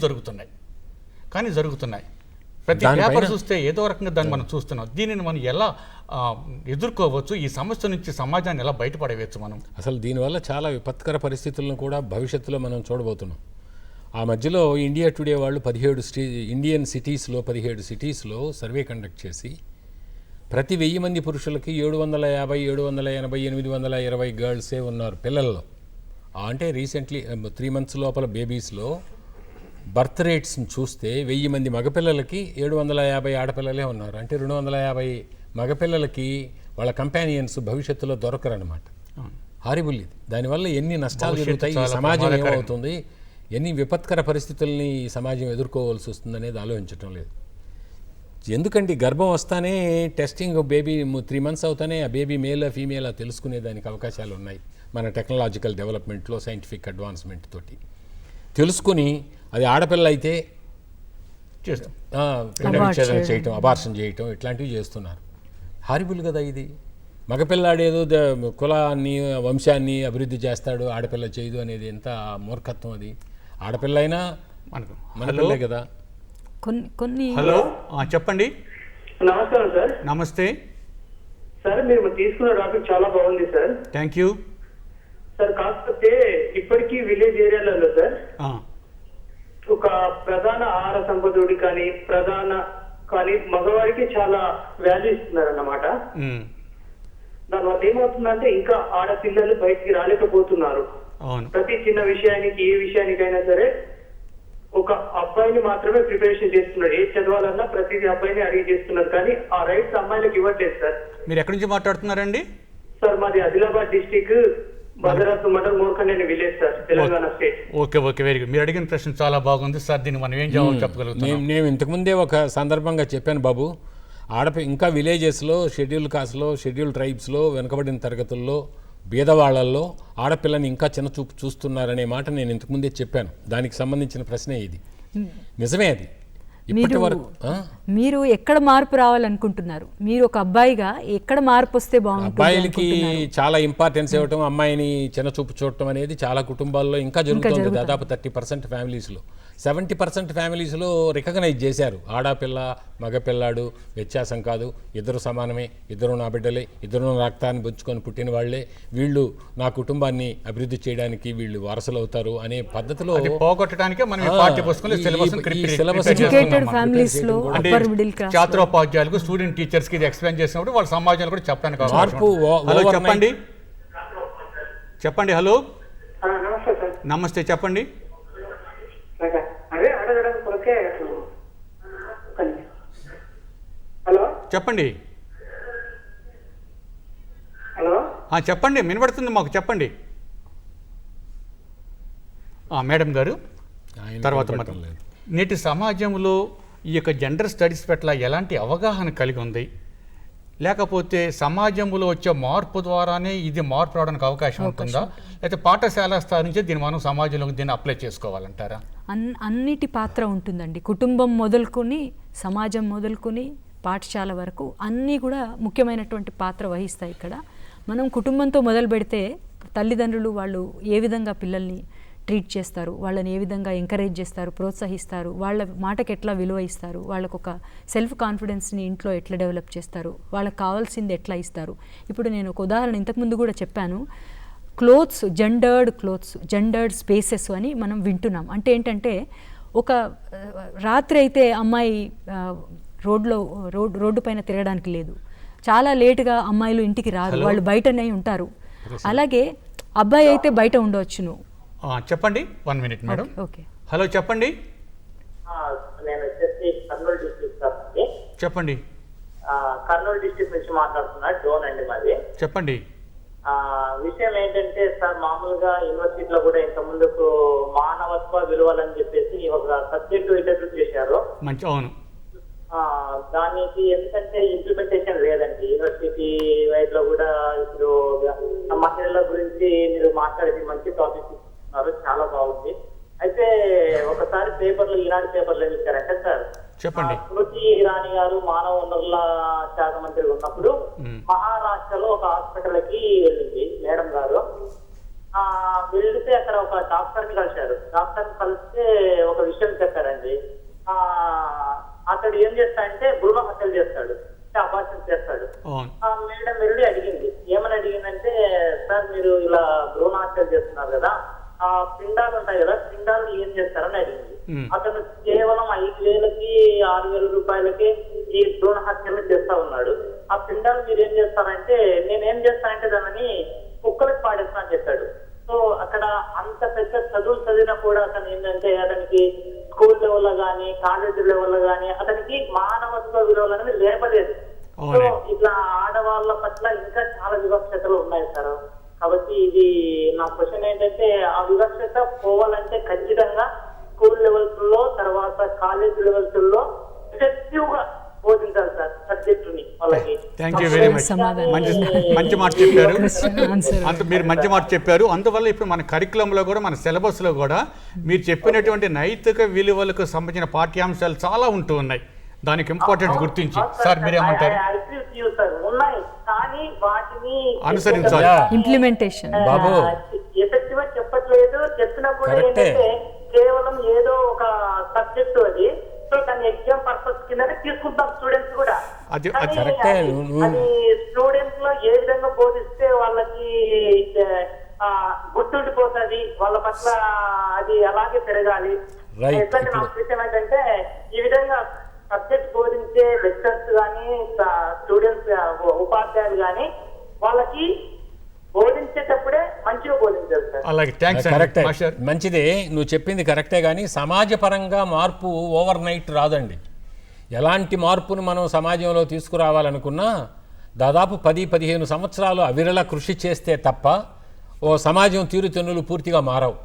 జరుగుతున్నాయి. ప్రతి పేపర్ చూస్తే ఏదో రకంగా దాన్ని మనం చూస్తున్నాం. దీనిని మనం ఎలా ఎదుర్కోవచ్చు? ఈ సమస్య నుంచి సమాజాన్ని ఎలా బయటపడవచ్చు మనం?
అసలు దీనివల్ల చాలా విపత్కర పరిస్థితులను కూడా భవిష్యత్తులో మనం చూడబోతున్నాం. ఆ మధ్యలో ఇండియా టుడే వాళ్ళు 17 ఇండియన్ సిటీస్లో 17 సిటీస్లో సర్వే కండక్ట్ చేసి ప్రతి 1000 మంది పురుషులకి 750, 780, 820 గర్ల్సే ఉన్నారు పిల్లల్లో. అంటే రీసెంట్లీ 3 months లోపల బేబీస్లో బర్త్ రేట్స్ని చూస్తే 1000 మంది మగపిల్లలకి 750 ఆడపిల్లలే ఉన్నారు. అంటే 250 మగపిల్లలకి వాళ్ళ కంపానియన్స్ భవిష్యత్తులో దొరకరనమాట. హారిబుల్ ఇది. దానివల్ల ఎన్ని నష్టాలు జరుగుతాయి, ఈ సమాజం ఏమవుతుంది, ఎన్ని విపత్కర పరిస్థితుల్ని ఈ సమాజం ఎదుర్కోవాల్సి వస్తుంది అనేది ఆలోచించడం లేదు. ఎందుకంటే గర్భం వస్తానే టెస్టింగ్, బేబీ 3 months అవుతానే ఆ బేబీ మేలా ఫీమేలా తెలుసుకునే దానికి అవకాశాలు ఉన్నాయి. మన టెక్నాలజికల్ డెవలప్మెంట్లో సైంటిఫిక్ అడ్వాన్స్మెంట్ తోటి తెలుసుకుని అది ఆడపిల్ల అయితే చేయటం, అబార్షన్ చేయటం ఇట్లాంటివి చేస్తున్నారు. హారిబుల్ కదా ఇది. మగపిల్లాడేదో కులాన్ని వంశాన్ని అభివృద్ధి చేస్తాడు, ఆడపిల్ల చేయదు అనేది ఎంత మూర్ఖత్వం అది. ఆడపిల్ల అయినా మన పిల్లే కదా.
కొన్ని
హలో, చెప్పండి.
నమస్కారం సార్.
నమస్తే
సార్, మీరు తీసుకున్న టాపిక్ చాలా బాగుంది సార్.
Thank you
sir. కాకపోతే ఇప్పటికీ విలేజ్ ఏరియాలలో సార్ ఒక ప్రధాన ఆహార సంపదుడి కానీ మగవారికి చాలా వాల్యూ ఇస్తున్నారు అన్నమాట. దానివల్ల ఏమవుతుందంటే ఇంకా ఆడపిల్లలు బయటికి రాలేకపోతున్నారు. ప్రతి చిన్న విషయానికి, ఏ విషయానికైనా సరే ఒక అబ్బాయిని మాత్రమే ప్రిపరేషన్ చేస్తున్నారు. ఏ చదవాలన్నా ప్రతి అబ్బాయిని అడిగి చేస్తున్నారు. కానీ ఆ రైట్స్ అమ్మాయిలకు ఇవ్వట్లేదు సార్.
మీరు ఎక్కడి నుంచి మాట్లాడుతున్నారండి?
సార్, మాది Adilabad district, Bhadradri mandal, Morkhaneni village sir, Telangana state.
Okay, very good. మీరు అడిగిన ప్రశ్న చాలా బాగుంది సార్. దీన్ని మనం ఏం జవాబు చెప్పగలుగుతాం?
నేను ఇంతకుముందే ఒక సందర్భంగా చెప్పాను బాబు, ఇంకా విలేజెస్లో, షెడ్యూల్ కాస్ట్లో, షెడ్యూల్ ట్రైబ్స్లో, వెనుకబడిన తరగతుల్లో, బీదవాళ్లలో ఆడపిల్లని ఇంకా చిన్న చూపు చూస్తున్నారనే మాట నేను ఇంతకుముందే చెప్పాను. దానికి సంబంధించిన ప్రశ్నే ఇది. నిజమే అది.
మీరు ఎక్కడ మార్పు రావాలనుకుంటున్నారు? మీరు ఒక అబ్బాయిగా ఎక్కడ మార్పు వస్తే బాగుంటుంది?
అబ్బాయిలకి చాలా ఇంపార్టెన్స్ ఇవ్వటం, అమ్మాయిని చిన్న చూపు చూడటం అనేది చాలా కుటుంబాల్లో ఇంకా జరుగుతుంది. దాదాపు 30% ఫ్యామిలీస్లో, 70% ఫ్యామిలీస్లో రికగ్నైజ్ చేశారు. ఆడపిల్ల మగపిల్లాడు వ్యత్యాసం కాదు, ఇద్దరు సమానమే, ఇద్దరు నా బిడ్డలే, ఇద్దరు రక్తాన్ని పుచ్చుకొని పుట్టిన వాళ్లే, వీళ్ళు నా కుటుంబాన్ని అభివృద్ధి చేయడానికి వీళ్ళు వారసులు అవుతారు అనే పద్ధతిలో
పోగొట్టడానికి ఛాత్రోపాధ్యాయులకు, స్టూడెంట్ టీచర్స్ కి ఎక్స్ప్లెయిన్ చేసినప్పుడు వాళ్ళ సమాజంలో కూడా చెప్పడానికి చెప్పండి. హలో, నమస్తే, చెప్పండి. చెప్పండి.
హలో.
చెప్పండి, వినబడుతుంది మాకు, చెప్పండి. మేడం గారు, తర్వాత మరి నేటి సమాజంలో ఈ యొక్క జెండర్ స్టడీస్ పట్ల ఎలాంటి అవగాహన కలిగి ఉంది, లేకపోతే సమాజంలో వచ్చే మార్పు ద్వారానే ఇది మార్పు రావడానికి అవకాశం ఉంటుందా, లేకపోతే పాఠశాల స్థాయి నుంచే దీన్ని మనం సమాజంలో దీన్ని అప్లై చేసుకోవాలంటారా?
అన్నిటి పాత్ర ఉంటుందండి. కుటుంబం మొదలుకొని, సమాజం మొదలుకొని, పాఠశాల వరకు అన్నీ కూడా ముఖ్యమైనటువంటి పాత్ర వహిస్తాయి. ఇక్కడ మనం కుటుంబంతో మొదలు పెడితే తల్లిదండ్రులు వాళ్ళు ఏ విధంగా పిల్లల్ని ట్రీట్ చేస్తారు, వాళ్ళని ఏ విధంగా ఎంకరేజ్ చేస్తారు, ప్రోత్సహిస్తారు, వాళ్ళ మాటకి ఎట్లా విలువ ఇస్తారు, వాళ్ళకు ఒక సెల్ఫ్ కాన్ఫిడెన్స్ని ఇంట్లో ఎట్లా డెవలప్ చేస్తారు, వాళ్ళకి కావాల్సింది ఎట్లా ఇస్తారు. ఇప్పుడు నేను ఒక ఉదాహరణ ఇంతకుముందు కూడా చెప్పాను, క్లోత్స్, జెండర్డ్ స్పేసెస్ అని మనం వింటున్నాం. అంటే ఏంటంటే ఒక రాత్రి అయితే అమ్మాయి రోడ్డు పైన తిరగడానికి లేదు, చాలా లేటుగా అమ్మాయిలు ఇంటికి రారు, వాళ్ళు బయటనే ఉంటారు. అలాగే అబ్బాయి అయితే బయట ఉండవచ్చును.
చెప్పండి, 1 minute మేడం.
ఓకే,
హలో, చెప్పండి.
నేను వచ్చేసి కర్నూలు డిస్ట్రిక్ట్ అండి.
చెప్పండి.
కర్నూలు డిస్ట్రిక్ట్ నుంచి మాట్లాడుతున్నా, డోన్ అండి మాది.
చెప్పండి.
విషయం ఏంటంటే సార్, మామూలుగా యూనివర్సిటీలో కూడా ఇంత ముందుకు మానవత్వ విలువలని చెప్పేసి ఒక సబ్జెక్ట్ ఇంట్రడ్యూస్ చేశారు.
మంచి, అవును.
దానికి ఎందుకంటే ఇంప్లిమెంటేషన్ లేదండి యూనివర్సిటీ వైజ్ లో కూడా. ఇప్పుడు మహిళల గురించి మీరు మాట్లాడేది మంచి టాపిక్ ఇస్తున్నారు, చాలా బాగుంది. అయితే ఒకసారి పేపర్లో, ఈనాడు పేపర్లో ఏమి ఇచ్చారంటే సార్,
చెప్పండి.
స్మృతి ఇరానీ గారు మానవ వనరుల శాఖ మంత్రి ఉన్నప్పుడు మహారాష్ట్రలో ఒక హాస్పిటల్ కి వెళ్ళింది మేడం గారు. వెళ్తే అక్కడ ఒక డాక్టర్ ని కలిశారు. డాక్టర్ ని కలిస్తే ఒక విషయం చెప్పారండి. అతడు ఏం చేస్తాడంటే భ్రూణ హత్యలు చేస్తాడు, అబార్షన్ చేస్తాడు. మేడం వెళ్ళి అడిగింది, ఏమని అడిగిందంటే, సార్ మీరు ఇలా భ్రూణ హత్యలు చేస్తున్నారు కదా, ఆ పిండాలు ఉంటాయి కదా, పిండాలు ఏం చేస్తారని అడిగింది. అతను కేవలం 5,000కి 6,000 రూపాయలకి ఈ భ్రూణ హత్యలు చేస్తా ఉన్నాడు. ఆ పిండాలు మీరు ఏం చేస్తారంటే, నేనేం చేస్తానంటే దానిని కుక్కలకు పాడేస్తా అని చెప్పాడు. సో అక్కడ అంత పెద్ద చదువులు చదివినా కూడా అతను ఏంటంటే, అతనికి స్కూల్ లెవెల్లో కానీ కాలేజీ లెవెల్లో కానీ అతనికి మానవత్వ విలువలు అనేది లేపలేదు. సో ఇట్లా ఆడవాళ్ళ పట్ల ఇంకా చాలా వివక్షతలు ఉన్నాయి సార్. కాబట్టి ఇది నా క్వశ్చన్ ఏంటంటే, ఆ వివక్షత పోవాలంటే ఖచ్చితంగా స్కూల్ లెవెల్స్ లో, తర్వాత కాలేజ్ లెవెల్స్ లో ఎఫెక్టివ్ గా బోధించాలి సార్ సబ్జెక్టుని వాళ్ళకి.
Thank you very much. మంచి మాట చెప్పారు. మీరు మంచి మాట చెప్పారు. అందువల్ల ఇప్పుడు మన కరికులంలో కూడా, మన సిలబస్లో కూడా మీరు చెప్పినటువంటి నైతిక విలువలకు సంబంధించిన పాఠ్యాంశాలు చాలా ఉంటూ ఉన్నాయి. దానికి ఇంపార్టెంట్ గుర్తించి సార్ మీరేమంటారు? అనుసరించాలి.
ఇంప్లిమెంటేషన్
బాబు
ఎఫెక్టివ్ గా చెప్పట్లేదు. చెప్పినా కూడా ఏంటంటే కేవలం ఏదో ఒక సబ్జెక్టు అది. సో దాన్ని ఎగ్జామ్ పర్పస్ కింద తీసుకుంటాం స్టూడెంట్స్ కూడా. అది స్టూడెంట్స్ లో ఏ విధంగా బోధిస్తే వాళ్ళకి గుర్తుండిపోతుంది, వాళ్ళ పట్ల అది అలాగే పెరగాలి. నా ఉద్దేశం ఏంటంటే, ఈ విధంగా సబ్జెక్ట్ బోధించే లెక్చర్స్ కానీ, స్టూడెంట్స్, ఉపాధ్యాయులు కానీ వాళ్ళకి బోధించేటప్పుడే మంచిగా బోధించారు సార్.
అలాగే, థాంక్స్. కరెక్టే,
మంచిదే, నువ్వు చెప్పింది కరెక్టే. కానీ సమాజపరంగా మార్పు ఓవర్ నైట్ రాదండి. ఎలాంటి మార్పును మనం సమాజంలో తీసుకురావాలనుకున్నా దాదాపు 10-15 సంవత్సరాలు అవిరళ కృషి చేస్తే తప్ప ఓ సమాజం తీరుతెన్నులు పూర్తిగా మారవు.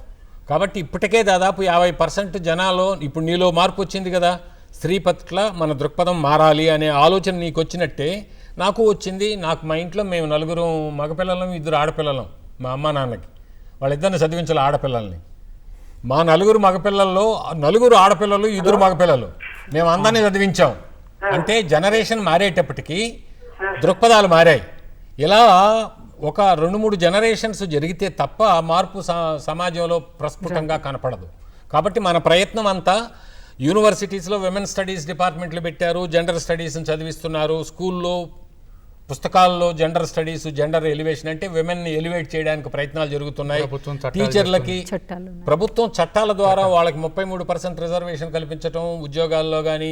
కాబట్టి ఇప్పటికే దాదాపు 50% జనాల్లో, ఇప్పుడు నీలో మార్పు వచ్చింది కదా, స్త్రీ పట్ల మన దృక్పథం మారాలి అనే ఆలోచన నీకు వచ్చినట్టే నాకు వచ్చింది. నాకు మా ఇంట్లో మేము 4 మగపిల్లలం, 2 ఆడపిల్లలం. మా అమ్మ నాన్నకి వాళ్ళిద్దరిని చదివించాలి ఆడపిల్లల్ని. మా 4 మగపిల్లల్లో 4 ఆడపిల్లలు, 2 మగపిల్లలు, మేము అందరినీ చదివించాం. అంటే జనరేషన్ మారేటప్పటికీ దృక్పథాలు మారాయి. ఇలా ఒక 2-3 జనరేషన్స్ జరిగితే తప్ప మార్పు సమాజంలో ప్రస్ఫుటంగా కనపడదు. కాబట్టి మన ప్రయత్నం అంతా, యూనివర్సిటీస్లో విమెన్ స్టడీస్ డిపార్ట్మెంట్లు పెట్టారు, జెండర్ స్టడీస్ని చదివిస్తున్నారు. స్కూల్లో పుస్తకాల్లో జెండర్ స్టడీస్, జెండర్ ఎలివేషన్ అంటే విమెన్ని ఎలివేట్ చేయడానికి ప్రయత్నాలు జరుగుతున్నాయి. టీచర్లకి ప్రభుత్వం చట్టాల ద్వారా వాళ్ళకి 33% రిజర్వేషన్ కల్పించడం, ఉద్యోగాల్లో కానీ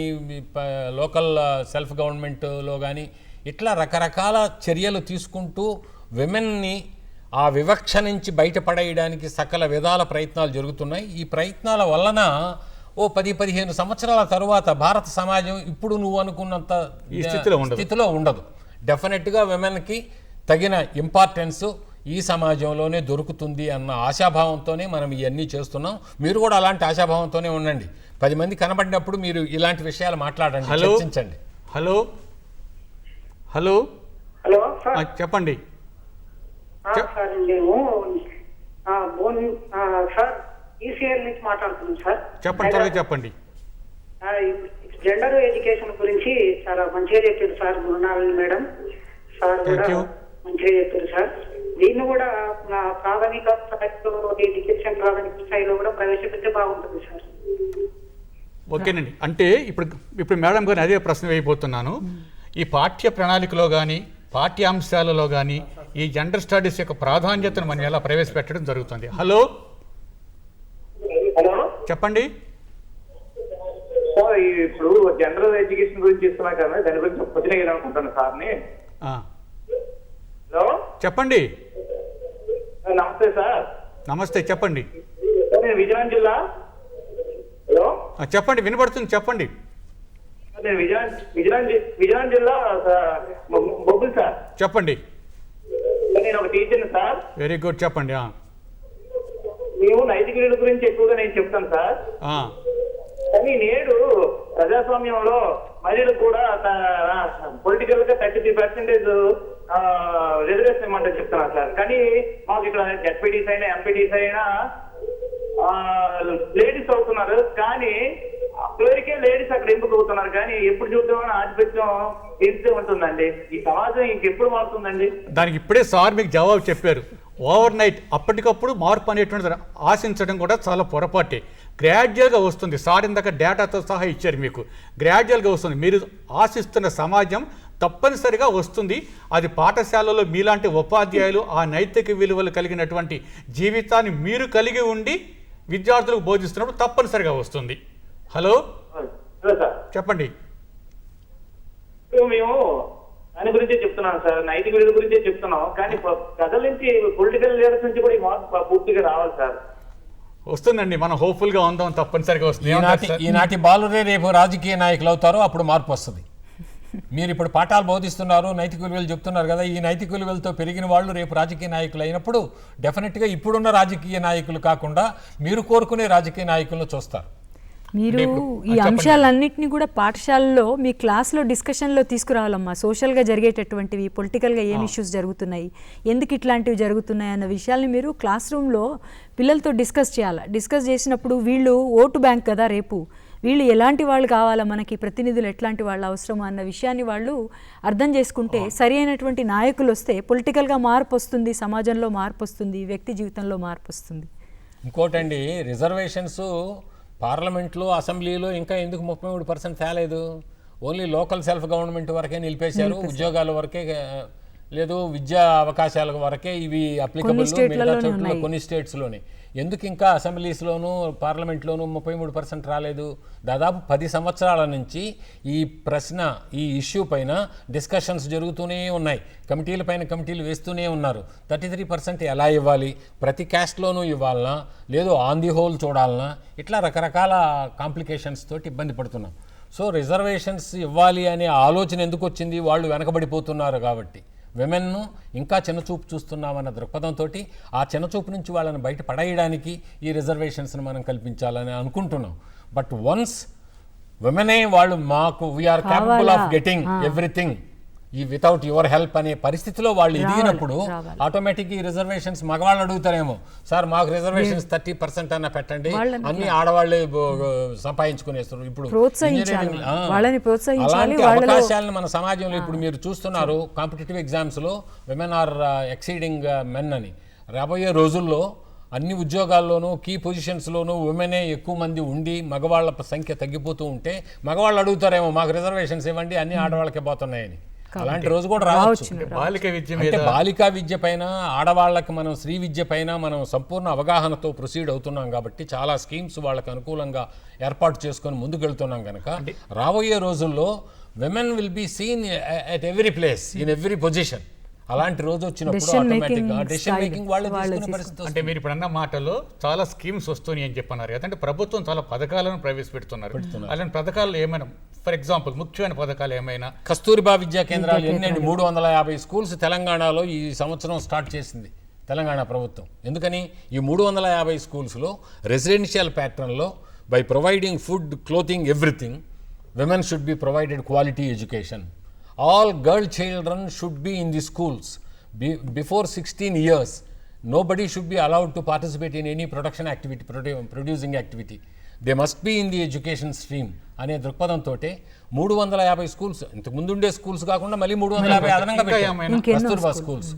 లోకల్ సెల్ఫ్ గవర్నమెంట్లో కానీ ఇట్లా రకరకాల చర్యలు తీసుకుంటూ విమెన్ని ఆ వివక్ష నుంచి బయటపడేయడానికి సకల విధాల ప్రయత్నాలు జరుగుతున్నాయి. ఈ ప్రయత్నాల వలన ఓ 10-15 సంవత్సరాల తరువాత భారత సమాజం ఇప్పుడు నువ్వు అనుకున్నంత
ఈ స్థితిలో
ఉండదు. డెఫినెట్గా విమెన్కి తగిన ఇంపార్టెన్స్ ఈ సమాజంలోనే దొరుకుతుంది అన్న ఆశాభావంతోనే మనం ఇవన్నీ చేస్తున్నాం. మీరు కూడా అలాంటి ఆశాభావంతోనే ఉండండి. 10 మంది కనబడినప్పుడు మీరు ఇలాంటి విషయాలు మాట్లాడండి, చర్చించండి.
Hello hello
hello sir.
చెప్పండి.
సార్ మేము సార్ ఈసీఎల్ నుంచి మాట్లాడుతున్నాం సార్.
చెప్పండి, త్వరగా చెప్పండి.
జెండర్ ఎడ్యుకేషన్ గురించి చాలా మంచిగా చెప్పారు సార్ మృణాలిని మేడం సార్ కూడా మంచిగా చెప్పారు సార్. దీన్ని కూడా ప్రాథమిక స్థాయిలో ఎడ్యుకేషన్ ప్రాథమిక స్థాయిలో కూడా ప్రవేశపెడితే బాగుంటుంది సార్.
ఓకేనండి. అంటే ఇప్పుడు మేడం గారిని అదే ప్రశ్న వేయబోతున్నాను. ఈ పాఠ్య ప్రణాళికలో కానీ పాఠ్యాంశాలలో కానీ ఈ జెండర్ స్టడీస్ యొక్క ప్రాధాన్యతను మనం ఎలా ప్రవేశపెట్టడం జరుగుతుంది? హలో
హలో
చెప్పండి.
సార్ ఇప్పుడు జనరల్ ఎడ్యుకేషన్ గురించి ఇస్తున్నా కదా, దాని గురించి క్వశ్చన్ వేయాలనుకుంటాను సార్ని. హలో
చెప్పండి.
నమస్తే సార్.
నమస్తే, చెప్పండి.
నేను విజయనగరం జిల్లా. హలో
చెప్పండి, వినపడుతుంది, చెప్పండి.
నేను విజయనగరం జిల్లా బొబ్బుల్ సార్.
చెప్పండి.
నేను ఒక టీచర్ని సార్.
వెరీ గుడ్, చెప్పండి.
మేము నైతిక విలువల గురించి ఎక్కువగా నేను చెప్తాను సార్. కానీ నేడు ప్రజాస్వామ్యంలో మహిళలకు కూడా పొలిటికల్ గా 33% రిజర్వేషన్ ఇవ్వమంటే చెప్తున్నారు సార్. కానీ మాకు ఇక్కడ జెడ్పీటీస్ అయినా ఎంపీటీస్ అయినా లేడీస్ అవుతున్నారు. కానీ అప్పటికే లేడీస్ అక్కడ ఎందుకు అవుతున్నారు? కానీ ఎప్పుడు చూద్దామని ఆధిపత్యం ఇస్తే ఉంటుందండి. ఈ సమాజం ఇంకెప్పుడు మారుతుందండి?
దానికి ఇప్పుడే సార్ మీకు జవాబు చెప్పారు. ఓవర్ నైట్ అప్పటికప్పుడు మార్పు అనేటువంటి ఆశించడం కూడా చాలా పొరపాటే. గ్రాడ్యువల్గా వస్తుంది. సార్ ఇందాక డేటాతో సహా ఇచ్చారు మీకు. గ్రాడ్యువల్గా వస్తుంది. మీరు ఆశిస్తున్న సమాజం తప్పనిసరిగా వస్తుంది. అది పాఠశాలలో మీలాంటి ఉపాధ్యాయులు ఆ నైతిక విలువలు కలిగినటువంటి జీవితాన్ని మీరు కలిగి ఉండి విద్యార్థులకు బోధిస్తున్నప్పుడు తప్పనిసరిగా వస్తుంది. హలో చెప్పండి.
మేము దాని గురించే చెప్తున్నాను సార్, నైతిక విలువల గురించే చెప్తున్నాం. కానీ ప్రజల నుంచి పొలిటికల్ లీడర్స్ నుంచి కూడా ఈ మార్పు పూర్తిగా రావాలి సార్.
వస్తుందండి, మనం హోప్ఫుల్గా ఉందాం, తప్పనిసరిగా వస్తుంది.
ఈనాటి బాలురే రేపు రాజకీయ నాయకులు అవుతారో అప్పుడు మార్పు వస్తుంది. మీరు ఇప్పుడు పాఠాలు బోధిస్తున్నారు, నైతిక విలువలు చెప్తున్నారు కదా, ఈ నైతిక విలువలతో పెరిగిన వాళ్ళు రేపు రాజకీయ నాయకులు అయినప్పుడు డెఫినెట్గా ఇప్పుడున్న రాజకీయ నాయకులు కాకుండా మీరు కోరుకునే రాజకీయ నాయకులను చూస్తారు.
మీరు ఈ అంశాలన్నింటినీ కూడా పాఠశాలలో మీ క్లాస్లో డిస్కషన్లో తీసుకురావాలమ్మా. సోషల్గా జరిగేటటువంటివి, పొలిటికల్గా ఏం ఇష్యూస్ జరుగుతున్నాయి, ఎందుకు ఇట్లాంటివి జరుగుతున్నాయి అన్న విషయాల్ని మీరు క్లాస్ రూమ్లో పిల్లలతో డిస్కస్ చేయాలి. డిస్కస్ చేసినప్పుడు వీళ్ళు ఓటు బ్యాంక్ కదా, రేపు వీళ్ళు ఎలాంటి వాళ్ళు కావాలా, మనకి ప్రతినిధులు ఎట్లాంటి వాళ్ళు అవసరం అన్న విషయాన్ని వాళ్ళు అర్థం చేసుకుంటే సరి అయినటువంటి నాయకులు వస్తే పొలిటికల్గా మార్పు వస్తుంది, సమాజంలో మార్పు వస్తుంది, వ్యక్తి జీవితంలో మార్పు వస్తుంది.
ఇంకోటండి, రిజర్వేషన్స్ పార్లమెంట్లో అసెంబ్లీలో ఇంకా ఎందుకు 33% తేలేదు? ఓన్లీ లోకల్ సెల్ఫ్ గవర్నమెంట్ వరకే నిలిపేశారు. ఉద్యోగాల వరకే లేదు, విద్యా అవకాశాల వరకే ఇవి అప్లికబుల్ కొన్ని స్టేట్స్లోనే. ఎందుకు ఇంకా అసెంబ్లీస్లోనూ పార్లమెంట్లోనూ 33% రాలేదు? దాదాపు 10 సంవత్సరాల నుంచి ఈ ప్రశ్న, ఈ ఇష్యూ పైన డిస్కషన్స్ జరుగుతూనే ఉన్నాయి. కమిటీల పైన కమిటీలు వేస్తూనే ఉన్నారు. 33% ఎలా ఇవ్వాలి, ప్రతి క్యాస్ట్లోనూ ఇవ్వాలనా, లేదు ఆన్ ది హోల్ చూడాలనా, ఇట్లా రకరకాల కాంప్లికేషన్స్ తోటి ఇబ్బంది పడుతున్నాం. సో రిజర్వేషన్స్ ఇవ్వాలి అనే ఆలోచన ఎందుకు వచ్చింది? వాళ్ళు వెనకబడిపోతున్నారు కాబట్టి. విమెన్ను ఇంకా చిన్నచూపు చూస్తున్నామన్న దృక్పథంతో ఆ చిన్నచూపు నుంచి వాళ్ళని బయట పడేయడానికి ఈ రిజర్వేషన్స్ని మనం కల్పించాలని అనుకుంటున్నాం. బట్ వన్స్ విమెనే వాళ్ళు మాకు we are capable of getting everything ఈ వితౌట్ యువర్ హెల్ప్ అనే పరిస్థితిలో వాళ్ళు ఎదిగినప్పుడు ఆటోమేటిక్ ఈ రిజర్వేషన్స్ మగవాళ్ళు అడుగుతారేమో, సార్ మాకు రిజర్వేషన్స్ 30% అన్న పెట్టండి, అన్ని ఆడవాళ్ళే సంపాదించుకునేస్తారు. ఇప్పుడు అలాంటి అవకాశాలను మన సమాజంలో ఇప్పుడు మీరు చూస్తున్నారు. కాంపిటేటివ్ ఎగ్జామ్స్లో విమెన్ ఆర్ ఎక్సీడింగ్ మెన్ అని. రాబోయే రోజుల్లో అన్ని ఉద్యోగాల్లోనూ కీ పొజిషన్స్లోనూ ఉమెనే ఎక్కువ మంది ఉండి మగవాళ్ళ సంఖ్య తగ్గిపోతూ ఉంటే మగవాళ్ళు అడుగుతారేమో మాకు రిజర్వేషన్స్ ఇవ్వండి, అన్ని ఆడవాళ్ళకే పోతున్నాయని. అలాంటి రోజు కూడా రావచ్చు. బాలికా విద్య పైన, ఆడవాళ్ళకి మనం స్త్రీ విద్య పైన మనం సంపూర్ణ అవగాహనతో ప్రొసీడ్ అవుతున్నాం కాబట్టి చాలా స్కీమ్స్ వాళ్ళకి అనుకూలంగా ఏర్పాటు చేసుకొని ముందుకెళ్తున్నాం కనుక రాబోయే రోజుల్లో women will be seen at every place, in every position. అలాంటి రోజు వచ్చినప్పుడు
Decision making
ఆటోమేటిక్గా డెసిషన్
style
మేకింగ్ వాళ్ళు
వాళ్ళు
తీసుకునే పరిస్థితి
అంటే మీరు ఇప్పుడు అన్న మాటలో చాలా స్కీమ్స్ వస్తున్నాయి అని చెప్పన్నారు కదా, అంటే ప్రభుత్వం చాలా పథకాలను ప్రవేశపెడుతున్నారు. అలాంటి పథకాలు ఏమైనా ఫర్ ఎగ్జాంపుల్ ముఖ్యమైన పథకాలు ఏమైనా?
కస్తూరిబా విద్యా కేంద్రాలు ఎన్ని 350 స్కూల్స్ తెలంగాణలో ఈ సంవత్సరం స్టార్ట్ చేసింది తెలంగాణ ప్రభుత్వం. ఎందుకని ఈ 350 స్కూల్స్లో రెసిడెన్షియల్ ప్యాటర్న్లో by providing food, clothing, everything, women should be provided quality education. All girl children should be in the schools. Before 16 years, nobody should be allowed to participate in any production activity, producing activity. They must be in the education stream అనే దృక్పథంతో 350 schools, ఇంతకు ముందు ఉండే schools కాకుండా మళ్ళీ 350 అదనంగా పెట్టారు Kasturba schools.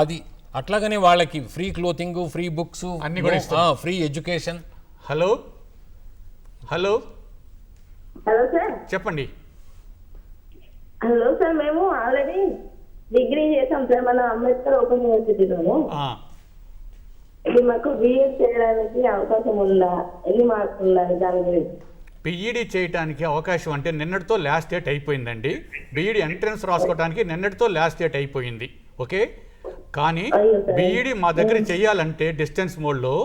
అది అట్లాగనే వాళ్ళకి ఫ్రీ క్లోతింగ్, ఫ్రీ బుక్స్,
అన్ని కూడా ఇస్తారు.
Free education.
Hello hello
hello sir.
చెప్పండి.
హలో సార్, మేము ఆల్రెడీ డిగ్రీ చేసాం సార్ మన అంబేద్కర్ ఓపెన్ యూనివర్సిటీలోనే. ఇది మాకు బిఎడ్ చేయడానికి అవకాశం ఉందా, ఎన్ని మార్క్స్ ఉన్నాయి దాని గురించి?
బీఈడీ చేయడానికి అవకాశం అంటే నిన్నటితో లాస్ట్ డేట్ అయిపోయిందండి. బీఈడీ ఎంట్రన్స్ రాసుకోవడానికి నిన్నటితో లాస్ట్ డేట్ అయిపోయింది. ఓకే, కానీ బీఈడీ మా దగ్గర చేయాలంటే డిస్టెన్స్ మోడ్లో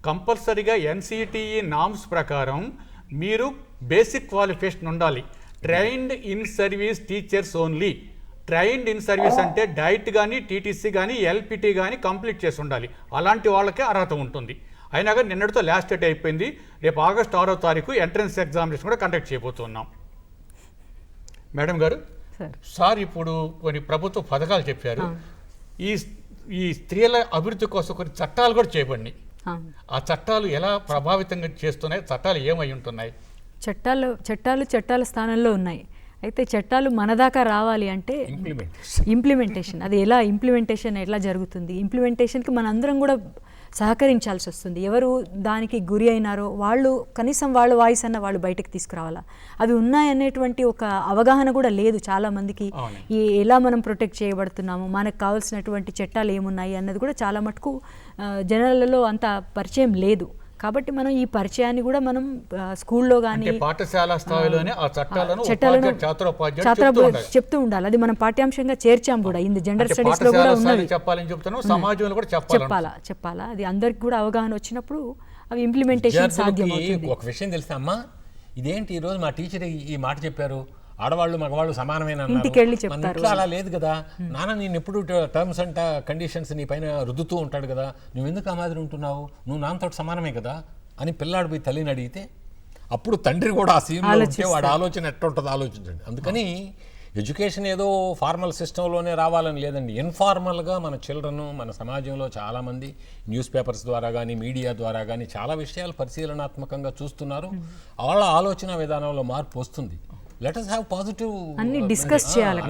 కంపల్సరీగా ఎన్సిటిఈ నామ్స్ ప్రకారం మీరు బేసిక్ క్వాలిఫికేషన్ ఉండాలి. Trained in service teachers only. Trained in service అంటే డైట్ కానీ, టీటీసీ కానీ, ఎల్పిటి కానీ కంప్లీట్ చేసి ఉండాలి. అలాంటి వాళ్ళకే అర్హత ఉంటుంది. అయినా కానీ నిన్నటితో లాస్ట్ డేట్ అయిపోయింది. రేపు ఆగస్టు 6వ తారీఖు ఎంట్రన్స్ ఎగ్జామినేషన్ కూడా కండక్ట్ చేయబోతున్నాం. మేడం గారు, సార్ ఇప్పుడు కొన్ని ప్రభుత్వ పథకాలు చెప్పారు. ఈ స్త్రీల అభివృద్ధి కోసం కొన్ని చట్టాలు కూడా చేయబడినాయి. ఆ చట్టాలు ఎలా ప్రభావితంగా చేస్తున్నాయి? చట్టాలు ఏమై ఉంటున్నాయి?
చట్టాల స్థానంలో ఉన్నాయి. అయితే చట్టాలు మన దాకా రావాలి అంటే ఇంప్లిమెంటేషన్, అది ఎలా ఇంప్లిమెంటేషన్ ఎట్లా జరుగుతుంది, ఇంప్లిమెంటేషన్కి మనందరం కూడా సహకరించాల్సి వస్తుంది. ఎవరు దానికి గురి అయినారో వాళ్ళు కనీసం వాళ్ళ వాయిస్ అన్న వాళ్ళు బయటకు తీసుకురావాలా. అవి ఉన్నాయనేటువంటి ఒక అవగాహన కూడా లేదు చాలామందికి. ఎలా మనం ప్రొటెక్ట్ చేయబడుతున్నాము, మనకు కావాల్సినటువంటి చట్టాలు ఏమున్నాయి అన్నది కూడా చాలా మటుకు జనాలలో అంత పరిచయం లేదు. కాబట్టి మనం ఈ పరిచయాన్ని కూడా మనం స్కూల్లో కానీ
పాఠశాల స్థాయిలోనే ఆ చట్టాలను
చెప్తూ ఉండాలి. అది మనం పాఠ్యాంశంగా చేర్చాం కూడా. ఇది జెండర్ స్టడీస్ లో కూడా ఉన్నది.
సమాజంలో కూడా
చెప్పాలా. అది అందరికి కూడా అవగాహన వచ్చినప్పుడు అవి ఇంప్లిమెంటేషన్ సాధ్యం అవుతుంది.
ఒక విషయం తెలుసా అమ్మా, ఇదేంటి ఈ రోజు మా టీచర్ ఈ మాట చెప్పారు, ఆడవాళ్ళు మగవాళ్ళు సమానమైన
ఇంటికెళ్ళి చెప్తారు.
అలా లేదు కదా నాన్న, నేను ఎప్పుడు టర్మ్స్ అండ్ కండిషన్స్ నీ పైన రుద్దుతూ ఉంటాడు కదా, నువ్వెందుకు ఆ మాదిరి ఉంటున్నావు, నువ్వు నాన్నతో సమానమే కదా అని పిల్లాడు పోయి తల్లిని అడిగితే అప్పుడు తండ్రి కూడా ఆ సీన్లో ఉంటే వాడి ఆలోచన ఎట్లా ఉంటుందో ఆలోచించండి. అందుకని ఎడ్యుకేషన్ ఏదో ఫార్మల్ సిస్టంలోనే రావాలని లేదండి. ఇన్ఫార్మల్గా మన చిల్డ్రన్, మన సమాజంలో చాలామంది న్యూస్ పేపర్స్ ద్వారా కానీ, మీడియా ద్వారా కానీ చాలా విషయాలు పరిశీలనాత్మకంగా చూస్తున్నారు. వాళ్ళ ఆలోచన విధానంలో మార్పు వస్తుంది. లెట్ us have positive
అన్ని డిస్కస్ చేయాలి.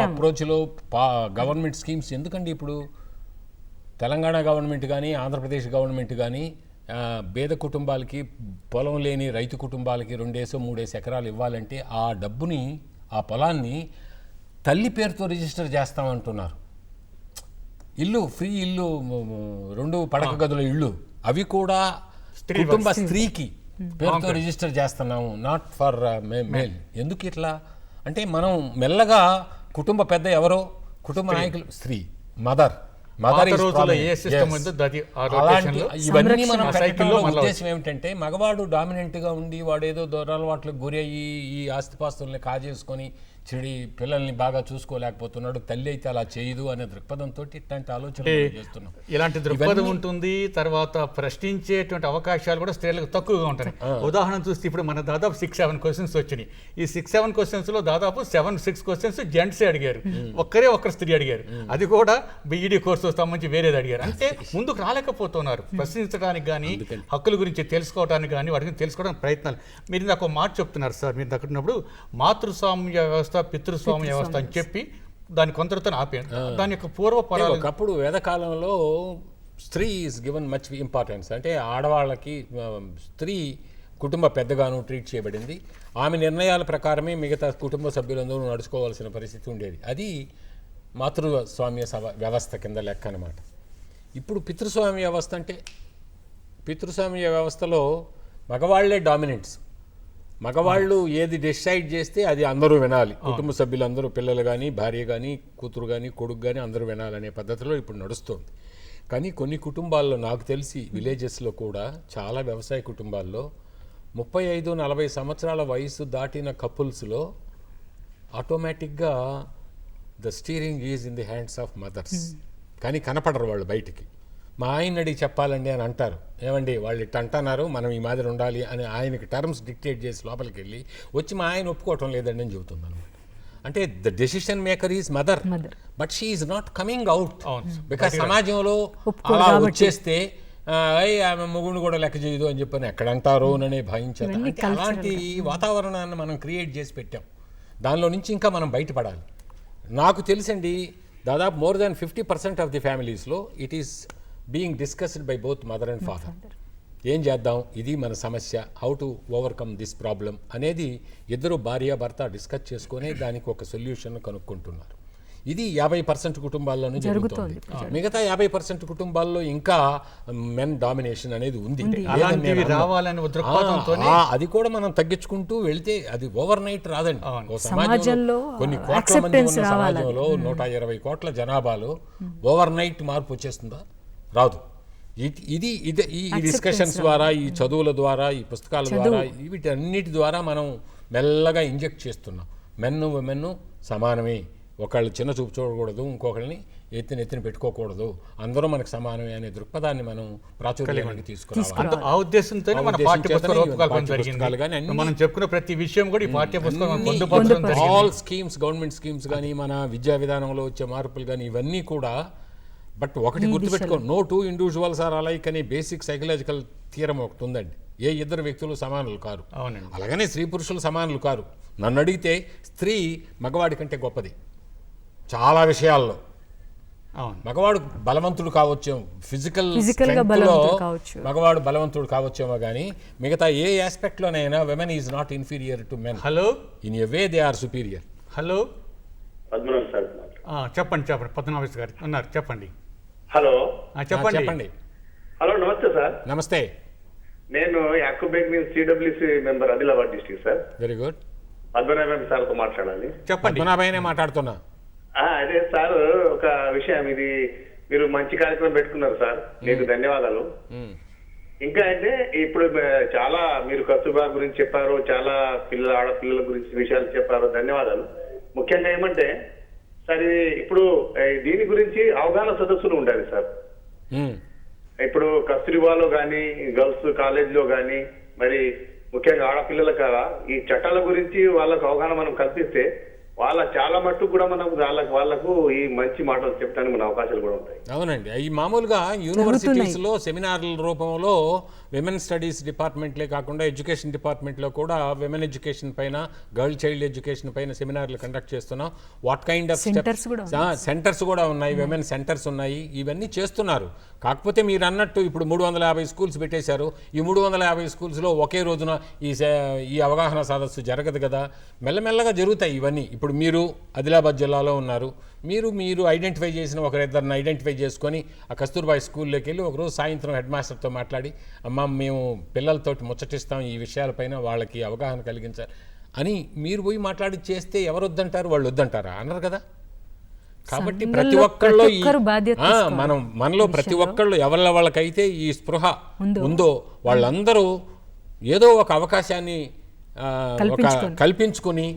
అప్రోచ్లో గవర్నమెంట్ స్కీమ్స్ ఎందుకండి ఇప్పుడు తెలంగాణ గవర్నమెంట్ కానీ, ఆంధ్రప్రదేశ్ గవర్నమెంట్ కానీ పేద కుటుంబాలకి, పొలం లేని రైతు కుటుంబాలకి 2-3 ఎకరాలు ఇవ్వాలంటే ఆ డబ్బుని, ఆ పొలాన్ని తల్లి పేరుతో రిజిస్టర్ చేస్తామంటున్నారు. ఇల్లు ఫ్రీ ఇల్లు, 2 పడక గదుల ఇళ్ళు, అవి కూడా కుటుంబ స్త్రీకి పేరుతో రిజిస్టర్ చేస్తున్నాము, నాట్ ఫర్ మేల్. ఎందుకు ఇట్లా అంటే మనం మెల్లగా కుటుంబ పెద్ద ఎవరో, mukutumba నాయకులు స్త్రీ మదర్ ఇవన్నీ మనం పెట్టడంలో ఉద్దేశం ఏమిటంటే మగవాడు డామినెంట్గా ఉండి వాడేదో దొరలవాట్లకు గురి అయ్యి ఈ ఆస్తిపాస్తుల్ని కాజేసుకొని చెడి పిల్లల్ని బాగా చూసుకోలేకపోతున్నాడు, తల్లి అయితే అలా చేయదు అనే దృక్పథంతో ఇట్లాంటి ఆలోచన చేస్తున్నాం.
ఇలాంటి దృక్పథం ఉంటుంది. తర్వాత ప్రశ్నించేటువంటి అవకాశాలు కూడా స్త్రీలకు తక్కువగా ఉంటాయి. ఉదాహరణ చూస్తే ఇప్పుడు మన దాదాపు 6-7 క్వశ్చన్స్ వచ్చినాయి. ఈ 6-7 క్వశ్చన్స్లో దాదాపు 7-6 క్వశ్చన్స్ జెంట్సే అడిగారు, ఒక్కరు స్త్రీ అడిగారు. అది కూడా బీఈడీ కోర్సు సంబంధించి వేరేది అడిగారు. అంటే ముందుకు రాలేకపోతున్నారు ప్రశ్నించడానికి కానీ, హక్కుల గురించి తెలుసుకోవడానికి కానీ, వాటి గురించి తెలుసుకోవడానికి ప్రయత్నాలు. మీరు నాకు ఒక మాట చెప్తున్నారు సార్, మీరు దగ్గరున్నప్పుడు మాతృస్వామ్య వ్యవస్థ, పితృస్వామ్య వ్యవస్థ అని చెప్పి దాని కొంతతో ఆపాను. దాని యొక్క పూర్వపరాలు
ఒకప్పుడు వేదకాలంలో స్త్రీ ఈజ్ గివెన్ మచ్ ఇంపార్టెన్స్. అంటే ఆడవాళ్ళకి స్త్రీ కుటుంబ పెద్దగాను ట్రీట్ చేయబడింది. ఆమె నిర్ణయాల ప్రకారమే మిగతా కుటుంబ సభ్యులందరూ నడుచుకోవాల్సిన పరిస్థితి ఉండేది. అది మాతృస్వామ్య వ్యవస్థ కింద లెక్క అన్నమాట. ఇప్పుడు పితృస్వామ్య వ్యవస్థ అంటే పితృస్వామ్య వ్యవస్థలో మగవాళ్లే డామినెంట్స్. మగవాళ్ళు ఏది డిసైడ్ చేస్తే అది అందరూ వినాలి, కుటుంబ సభ్యులందరూ, పిల్లలు కానీ, భార్య కానీ, కూతురు కానీ, కొడుకు కానీ అందరూ వినాలనే పద్ధతిలో ఇప్పుడు నడుస్తుంది. కానీ కొన్ని కుటుంబాల్లో నాకు తెలిసి విలేజెస్లో కూడా చాలా వ్యవసాయ కుటుంబాల్లో 35-40 సంవత్సరాల వయసు దాటిన కపుల్స్లో ఆటోమేటిక్గా the steering is in the hands of mothers. కానీ కనపడరు వాళ్ళు బయటికి. మా ఆయన అడిగి చెప్పాలండి అని అంటారు, ఏమండి వాళ్ళు ఇట్ట అంటున్నారు, మనం ఈ మాదిరి ఉండాలి అని ఆయనకి టర్మ్స్ డిక్టేట్ చేసి లోపలికి వెళ్ళి వచ్చి మా ఆయన ఒప్పుకోవటం లేదండి అని చెబుతుంది అనమాట. అంటే the decision maker is mother, but she is not coming out. Because సమాజంలో అలా వచ్చేస్తే ఆమె మొగుడు కూడా లెక్క చేయదు అని చెప్పని ఎక్కడంటారో అనే భయించారు. అంటే అలాంటి వాతావరణాన్ని మనం క్రియేట్ చేసి పెట్టాం. దానిలో నుంచి ఇంకా మనం బయటపడాలి. నాకు తెలుసండి, దాదాపు మోర్ దాన్ 50% ఆఫ్ ది ఫ్యామిలీస్లో it is being discussed by both mother and father. ఏం చేద్దాం, ఇది మన సమస్య, how to overcome this problem అనేది ఇద్దరు భార్యాభర్త డిస్కస్ చేసుకొని దానికి ఒక సొల్యూషన్ కనుక్కుంటున్నారు. ఇది 50% కుటుంబాల్లోనే జరుగుతుంది. మిగతా 50% కుటుంబాల్లో ఇంకా మెన్ డామినేషన్ అనేది ఉంది. అది కూడా మనం తగ్గించుకుంటూ వెళ్తే అది ఓవర్ నైట్ రాదండి. సమాజంలో కొన్ని కోట్ల మంది ఉన్న సమాజంలో 120 కోట్ల జనాభాలో ఓవర్ నైట్ మార్పు వచ్చేస్తుందా? రాదు. ఇది ఈ డిస్కషన్స్ ద్వారా, ఈ చదువుల ద్వారా, ఈ పుస్తకాల ద్వారా, వీటన్నిటి ద్వారా మనం మెల్లగా ఇంజెక్ట్ చేస్తున్నాం. మెన్ను విమెన్ను సమానమే, ఒకళ్ళు చిన్న చూపు చూడకూడదు, ఇంకొకరిని ఎత్తిన పెట్టుకోకూడదు, అందరూ మనకు సమానమే అనే దృక్పథాన్ని మనం ప్రాచుర్యానికి తీసుకురావాలి.
ఆ ఉద్దేశంతోనే మన పాఠ్యపుస్తకాలు కానీ మనం చెప్పుకున్న ప్రతి విషయం కూడా ఈ పాఠ్యపుస్తకం
ఆల్ స్కీమ్స్, గవర్నమెంట్ స్కీమ్స్ కానీ, మన విద్యా విధానంలో వచ్చే మార్పులు కానీ ఇవన్నీ కూడా. బట్ ఒకటి గుర్తుపెట్టుకో, no two individuals are alike అనే బేసిక్ సైకలాజికల్ థియరం ఒకటి ఉందండి. ఏ ఇద్దరు వ్యక్తులు సమానులు కారు. అలాగనే స్త్రీ పురుషులు సమానులు కారు. నన్ను అడిగితే స్త్రీ మగవాడి కంటే గొప్పది చాలా విషయాల్లో. మగవాడు బలవంతుడు కావచ్చేమో, ఫిజికల్ మగవాడు బలవంతుడు కావచ్చేమో, కానీ మిగతా ఏ ఆస్పెక్ట్లోనైనా women is not inferior to men.
Hello,
in a way they are superior.
Hello, చెప్పండి పద్మనాభ గారు ఉన్నారు, చెప్పండి.
హలో,
చెప్పండి.
హలో, నమస్తే సార్.
నమస్తే.
నేను యాక్యూబేట్ మీన్స్ CWC member Adilabad district sir.
Very good.
Padmanabham సార్తో మాట్లాడాలి.
చెప్పండి. పద్మనాభనే మాట్లాడుతున్నా.
అదే సార్, ఒక విషయం, ఇది మీరు మంచి కార్యక్రమం పెట్టుకున్నారు సార్, మీకు ధన్యవాదాలు. ఇంకా అంటే ఇప్పుడు చాలా మీరు కస్తూర్బా గురించి చెప్పారు, చాలా ఆడపిల్లల గురించి విషయాలు చెప్పారు, ధన్యవాదాలు. ముఖ్యంగా ఏమంటే సార్, ఇప్పుడు దీని గురించి అవగాహన సదస్సులు ఉండాలి సార్. ఇప్పుడు కస్తూర్బాలో కానీ, గర్ల్స్ కాలేజ్లో కానీ, మరి ముఖ్యంగా ఆడపిల్లల కదా ఈ చట్టాల గురించి వాళ్ళకు అవగాహన మనం కల్పిస్తే వాళ్ళ చాలా మట్టుకు కూడా మనం వాళ్ళకు ఈ మంచి మాటలు చెప్పడానికి మన అవకాశాలు కూడా ఉంటాయి.
అవునండి, ఈ మామూలుగా యూనివర్సిటీస్లో సెమినార్ల రూపంలో విమెన్ స్టడీస్ డిపార్ట్మెంట్లే కాకుండా ఎడ్యుకేషన్ డిపార్ట్మెంట్లో కూడా విమెన్ ఎడ్యుకేషన్ పైన, గర్ల్ చైల్డ్ ఎడ్యుకేషన్ పైన సెమినార్లు కండక్ట్ చేస్తున్నాం. వాట్ కైండ్ ఆఫ్ సెంటర్స్ కూడా ఉన్నాయి, విమెన్ సెంటర్స్ ఉన్నాయి, ఇవన్నీ చేస్తున్నారు. కాకపోతే మీరు అన్నట్టు ఇప్పుడు 350 స్కూల్స్ పెట్టేశారు. ఈ 350 స్కూల్స్లో ఒకే రోజున ఈ అవగాహన సదస్సు జరగదు కదా. మెల్లమెల్లగా జరుగుతాయి ఇవన్నీ. ఇప్పుడు మీరు ఆదిలాబాద్ జిల్లాలో ఉన్నారు, మీరు ఐడెంటిఫై చేసిన ఒకరిద్దరిని ఐడెంటిఫై చేసుకొని ఆ కస్తూర్బాయ్ స్కూల్లోకి వెళ్ళి ఒకరోజు సాయంత్రం హెడ్ మాస్టర్తో మాట్లాడి, అమ్మ మేము పిల్లలతోటి ముచ్చటిస్తాం ఈ విషయాలపైన, వాళ్ళకి అవగాహన కలిగించాలి అని మీరు పోయి మాట్లాడి చేస్తే ఎవరు వద్దంటారు? వాళ్ళు వద్దంటారా? అన్నారు కదా. కాబట్టి ప్రతి ఒక్కళ్ళు మనలో ప్రతి ఒక్కళ్ళు ఎవరి వాళ్ళకైతే ఈ స్పృహ ఉందో వాళ్ళందరూ ఏదో ఒక అవకాశాన్ని కల్పించుకుని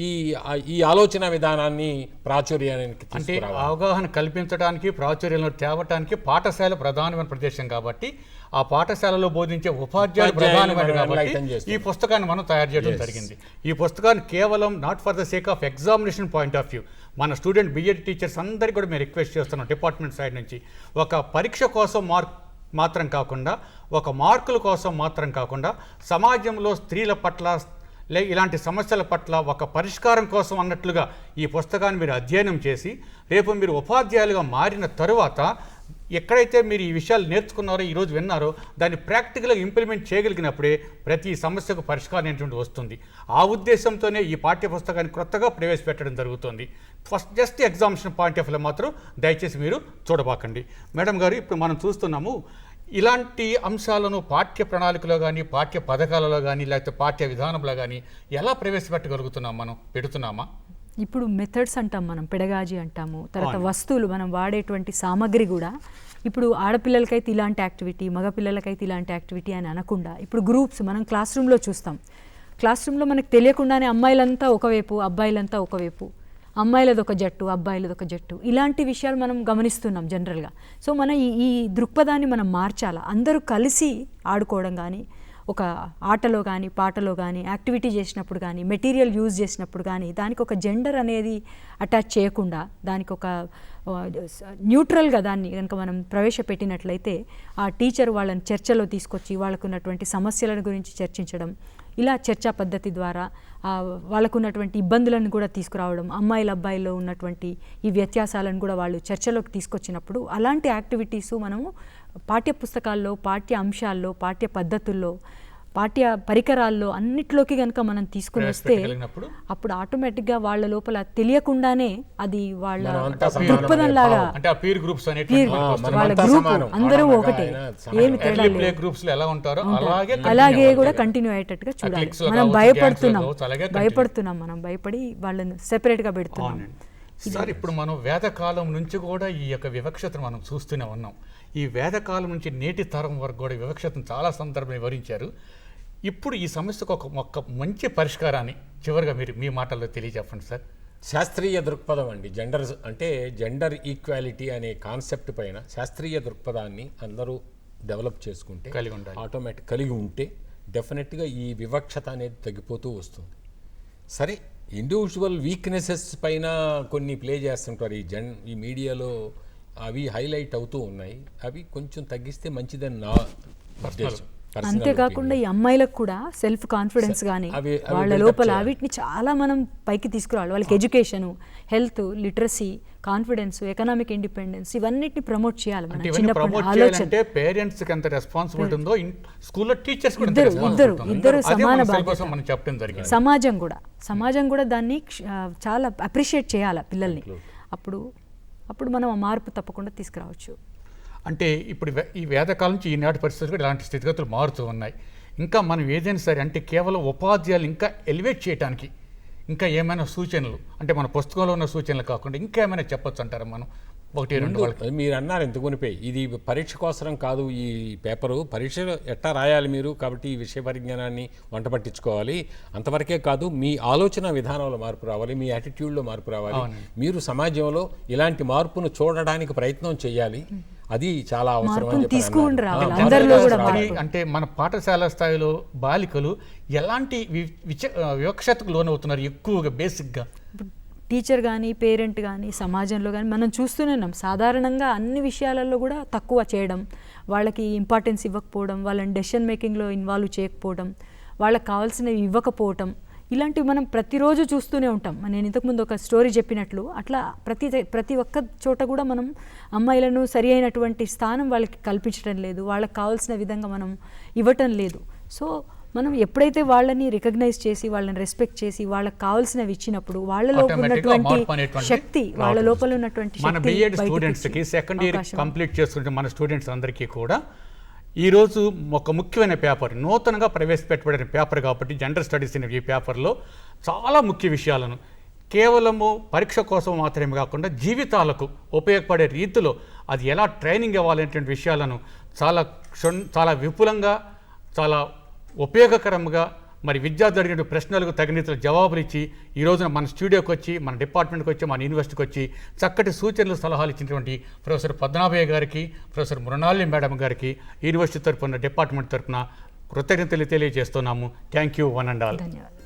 ఈ ఆలోచన విధానాన్ని ప్రాచుర్యానికి,
అంటే అవగాహన కల్పించడానికి, ప్రాచుర్యంలో తేవటానికి పాఠశాల ప్రధానమైన ప్రదేశం కాబట్టి ఆ పాఠశాలలో బోధించే ఉపాధ్యాయులు ప్రధానమైన కాబట్టి ఈ పుస్తకాన్ని మనం తయారు చేయడం జరిగింది. ఈ పుస్తకాన్ని కేవలం not for the sake of examination point of view, మన స్టూడెంట్ బిఎడ్ టీచర్స్ అందరికీ కూడా మేము రిక్వెస్ట్ చేస్తున్నాం డిపార్ట్మెంట్ సైడ్ నుంచి, ఒక పరీక్ష కోసం మాత్రం కాకుండా, ఒక మార్కుల కోసం మాత్రం కాకుండా, సమాజంలో స్త్రీల పట్ల ఇలాంటి సమస్యల పట్ల ఒక పరిష్కారం కోసం అన్నట్లుగా ఈ పుస్తకాన్ని మీరు అధ్యయనం చేసి రేపు మీరు ఉపాధ్యాయులుగా మారిన తరువాత ఎక్కడైతే మీరు ఈ విషయాలు నేర్చుకున్నారో, ఈరోజు విన్నారో, దాన్ని ప్రాక్టికల్గా ఇంప్లిమెంట్ చేయగలిగినప్పుడే ప్రతి సమస్యకు పరిష్కారం ఏంటంటే వస్తుంది. ఆ ఉద్దేశంతోనే ఈ పాఠ్య పుస్తకాన్ని కొత్తగా ప్రవేశపెట్టడం జరుగుతుంది. First just examination point of view మాత్రం దయచేసి మీరు చూడబాకండి. మేడం గారు, ఇప్పుడు మనం చూస్తున్నాము ఇలాంటి అంశాలను పాఠ్య ప్రణాళికలో కానీ పాఠ్య పథకాలలో కానీ లేకపోతే పాఠ్య విధానంలో కానీ ఎలా ప్రవేశపెట్టగలుగుతున్నాం, మనం పెడుతున్నామా?
ఇప్పుడు మెథడ్స్ అంటాం, మనం పెడగాజీ అంటాము. తర్వాత వస్తువులు, మనం వాడేటువంటి సామగ్రి కూడా ఇప్పుడు ఆడపిల్లలకైతే ఇలాంటి యాక్టివిటీ, మగపిల్లలకైతే ఇలాంటి యాక్టివిటీ అని అనకుండా ఇప్పుడు గ్రూప్స్ మనం క్లాస్ రూమ్లో చూస్తాం. క్లాస్ రూమ్లో మనకు తెలియకుండానే అమ్మాయిలంతా ఒకవైపు, అబ్బాయిలంతా ఒకవైపు, అమ్మాయిలది ఒక జట్టు, అబ్బాయిలది ఒక జట్టు, ఇలాంటి విషయాలు మనం గమనిస్తున్నాం జనరల్గా. సో మన ఈ దృక్పథాన్ని మనం మార్చాలా. అందరూ కలిసి ఆడుకోవడం కానీ, ఒక ఆటలో కానీ పాటలో కానీ యాక్టివిటీ చేసినప్పుడు కానీ మెటీరియల్ యూజ్ చేసినప్పుడు కానీ దానికి ఒక జెండర్ అనేది అటాచ్ చేయకుండా దానికి ఒక న్యూట్రల్గా దాన్ని కనుక మనం ప్రవేశపెట్టినట్లయితే ఆ టీచర్ వాళ్ళని చర్చలో తీసుకొచ్చి వాళ్ళకున్నటువంటి సమస్యల గురించి చర్చించడం, ఇలా చర్చా పద్ధతి ద్వారా వాళ్ళకున్నటువంటి ఇబ్బందులను కూడా తీసుకురావడం, అమ్మాయిల అబ్బాయిల్లో ఉన్నటువంటి ఈ వ్యత్యాసాలను కూడా వాళ్ళు చర్చలోకి తీసుకొచ్చినప్పుడు అలాంటి యాక్టివిటీసు మనము పాఠ్య పుస్తకాల్లో, పాఠ్య అంశాల్లో, పాఠ్య పద్ధతుల్లో, పాఠ్య పరికరాల్లో అన్నిట్లోకి కనుక మనం తీసుకుని వస్తే అప్పుడు ఆటోమేటిక్గా వాళ్ళ లోపల తెలియకుండానే అది వాళ్ళ దృక్పథం లాగా వాళ్ళ గ్రూప్ అందరూ ఒకటే, ఏమి తేడా లేదు, అలాగే కూడా కంటిన్యూ అయ్యేటట్టుగా చూడాలి. మనం భయపడుతున్నాం, మనం భయపడి వాళ్ళని సెపరేట్గా పెడుతున్నాం.
సార్, ఇప్పుడు మనం వేదకాలం నుంచి కూడా ఈ యొక్క వివక్షతను మనం చూస్తూనే ఉన్నాం. ఈ వేదకాలం నుంచి నేటి తరం వరకు కూడా వివక్షతను చాలా సందర్భం వివరించారు. ఇప్పుడు ఈ సమస్యకు ఒక మంచి పరిష్కారాన్ని చివరిగా మీరు మీ మాటల్లో తెలియజెప్పండి సార్.
శాస్త్రీయ దృక్పథం అండి. జెండర్ ఈక్వాలిటీ అనే కాన్సెప్ట్ పైన శాస్త్రీయ దృక్పథాన్ని అందరూ డెవలప్ చేసుకుంటే, కలిగి ఉంటే డెఫినెట్గా ఈ వివక్షత అనేది తగ్గిపోతూ వస్తుంది. సరే, ఇండివిజువల్ వీక్నెసెస్ పైన కొన్ని ప్లే చేస్తుంటారు ఈ మీడియాలో, అవి హైలైట్ అవుతూ ఉన్నాయి. అవి కొంచెం తగ్గిస్తే మంచిదని నా ఉద్దేశం.
అంతేకాకుండా ఈ అమ్మాయిలకు కూడా సెల్ఫ్ కాన్ఫిడెన్స్ కానీ వాళ్ళ లోపల వీటిని చాలా మనం పైకి తీసుకురావాలి. వాళ్ళకి education, health, literacy, confidence, economic independence ఇవన్నిటిని ప్రమోట్ చేయాలి. మనం చిన్నప్పటి ఆలోచన
పేరెంట్స్ కి ఎంత రెస్పాన్సిబిలిటీ ఉందో స్కూల్లో టీచర్స్ కూడా
ఇద్దరు సమాన బాధ్యత. సమాజం కూడా దాన్ని చాలా అప్రిషియేట్ చేయాలి పిల్లల్ని. అప్పుడు మనం ఆ మార్పు తప్పకుండా తీసుకురావచ్చు.
అంటే ఇప్పుడు ఈ వేదకాలం నుంచి ఈనాటి పరిస్థితులు కూడా ఇలాంటి స్థితిగతులు మారుతూ ఉన్నాయి. ఇంకా మనం ఏదైనా సరే అంటే కేవలం ఉపాధ్యాయులు ఇంకా ఎలివేట్ చేయడానికి ఇంకా ఏమైనా సూచనలు, అంటే మన పుస్తకంలో ఉన్న సూచనలు కాకుండా ఇంకా ఏమైనా చెప్పొచ్చు అంటారా? మనం ఒకటి రెండు
మీరు అన్నారు ఎంత కొనిపోయి, ఇది పరీక్ష కోసం కాదు ఈ పేపరు, పరీక్ష ఎట్టా రాయాలి మీరు, కాబట్టి ఈ విషయ పరిజ్ఞానాన్ని వంట పట్టించుకోవాలి. అంతవరకే కాదు, మీ ఆలోచన విధానంలో మార్పు రావాలి, మీ యాటిట్యూడ్లో మార్పు రావాలి. మీరు సమాజంలో ఇలాంటి మార్పును చూడడానికి ప్రయత్నం చేయాలి. అది చాలా అవసరం.
అంటే మన పాఠశాల స్థాయిలో బాలికలు ఎలాంటి వివక్షతకు లోనవుతున్నారు ఎక్కువగా? బేసిక్గా
టీచర్ కానీ, పేరెంట్ కానీ, సమాజంలో కానీ మనం చూస్తూనే ఉన్నాం. సాధారణంగా అన్ని విషయాలలో కూడా తక్కువ చేయడం, వాళ్ళకి ఇంపార్టెన్స్ ఇవ్వకపోవడం, వాళ్ళని డెసిషన్ మేకింగ్లో ఇన్వాల్వ్ చేయకపోవడం, వాళ్ళకి కావాల్సినవి ఇవ్వకపోవటం, ఇలాంటివి మనం ప్రతిరోజు చూస్తూనే ఉంటాం. నేను ఇంతకుముందు ఒక స్టోరీ చెప్పినట్లు అట్లా ప్రతి ఒక్క చోట కూడా మనం అమ్మాయిలను సరి అయినటువంటి స్థానం వాళ్ళకి కల్పించడం లేదు, వాళ్ళకి కావాల్సిన విధంగా మనం ఇవ్వటం లేదు. సో మనం ఎప్పుడైతే వాళ్ళని రికగ్నైజ్ చేసి, వాళ్ళని రెస్పెక్ట్ చేసి, వాళ్ళకి కావాల్సినవి ఇచ్చినప్పుడు వాళ్ళలో ఉన్నటువంటి శక్తి, వాళ్ళ లోపల ఉన్నటువంటి
మన బిఎడ్ స్టూడెంట్స్కి సెకండ్ ఇయర్ కంప్లీట్ చేసుకుంటే మన స్టూడెంట్స్ అందరికీ కూడా ఈరోజు ఒక ముఖ్యమైన పేపర్, నూతనంగా ప్రవేశపెట్టబడిన పేపర్ కాబట్టి జెండర్ స్టడీస్ అనే ఈ పేపర్లో చాలా ముఖ్య విషయాలను కేవలము పరీక్ష కోసం మాత్రమే కాకుండా జీవితాలకు ఉపయోగపడే రీతిలో అది ఎలా ట్రైనింగ్ ఇవ్వాలనేటువంటి విషయాలను చాలా విపులంగా, చాలా ఉపయోగకరంగా మరి విద్యార్థులు అడిగిన ప్రశ్నలకు తగిన జవాబులు ఇచ్చి ఈ రోజున మన స్టూడియోకి వచ్చి, మన డిపార్ట్మెంట్కి వచ్చి, మన యూనివర్సిటీకి వచ్చి చక్కటి సూచనలు, సలహాలు ఇచ్చినటువంటి ప్రొఫెసర్ పద్మనాభయ్య గారికి, ప్రొఫెసర్ మృణాలి మేడం గారికి యూనివర్సిటీ తరఫున, డిపార్ట్మెంట్ తరఫున కృతజ్ఞతలు తెలియజేస్తున్నాము. Thank you, one and all.
ధన్యవాదాలు.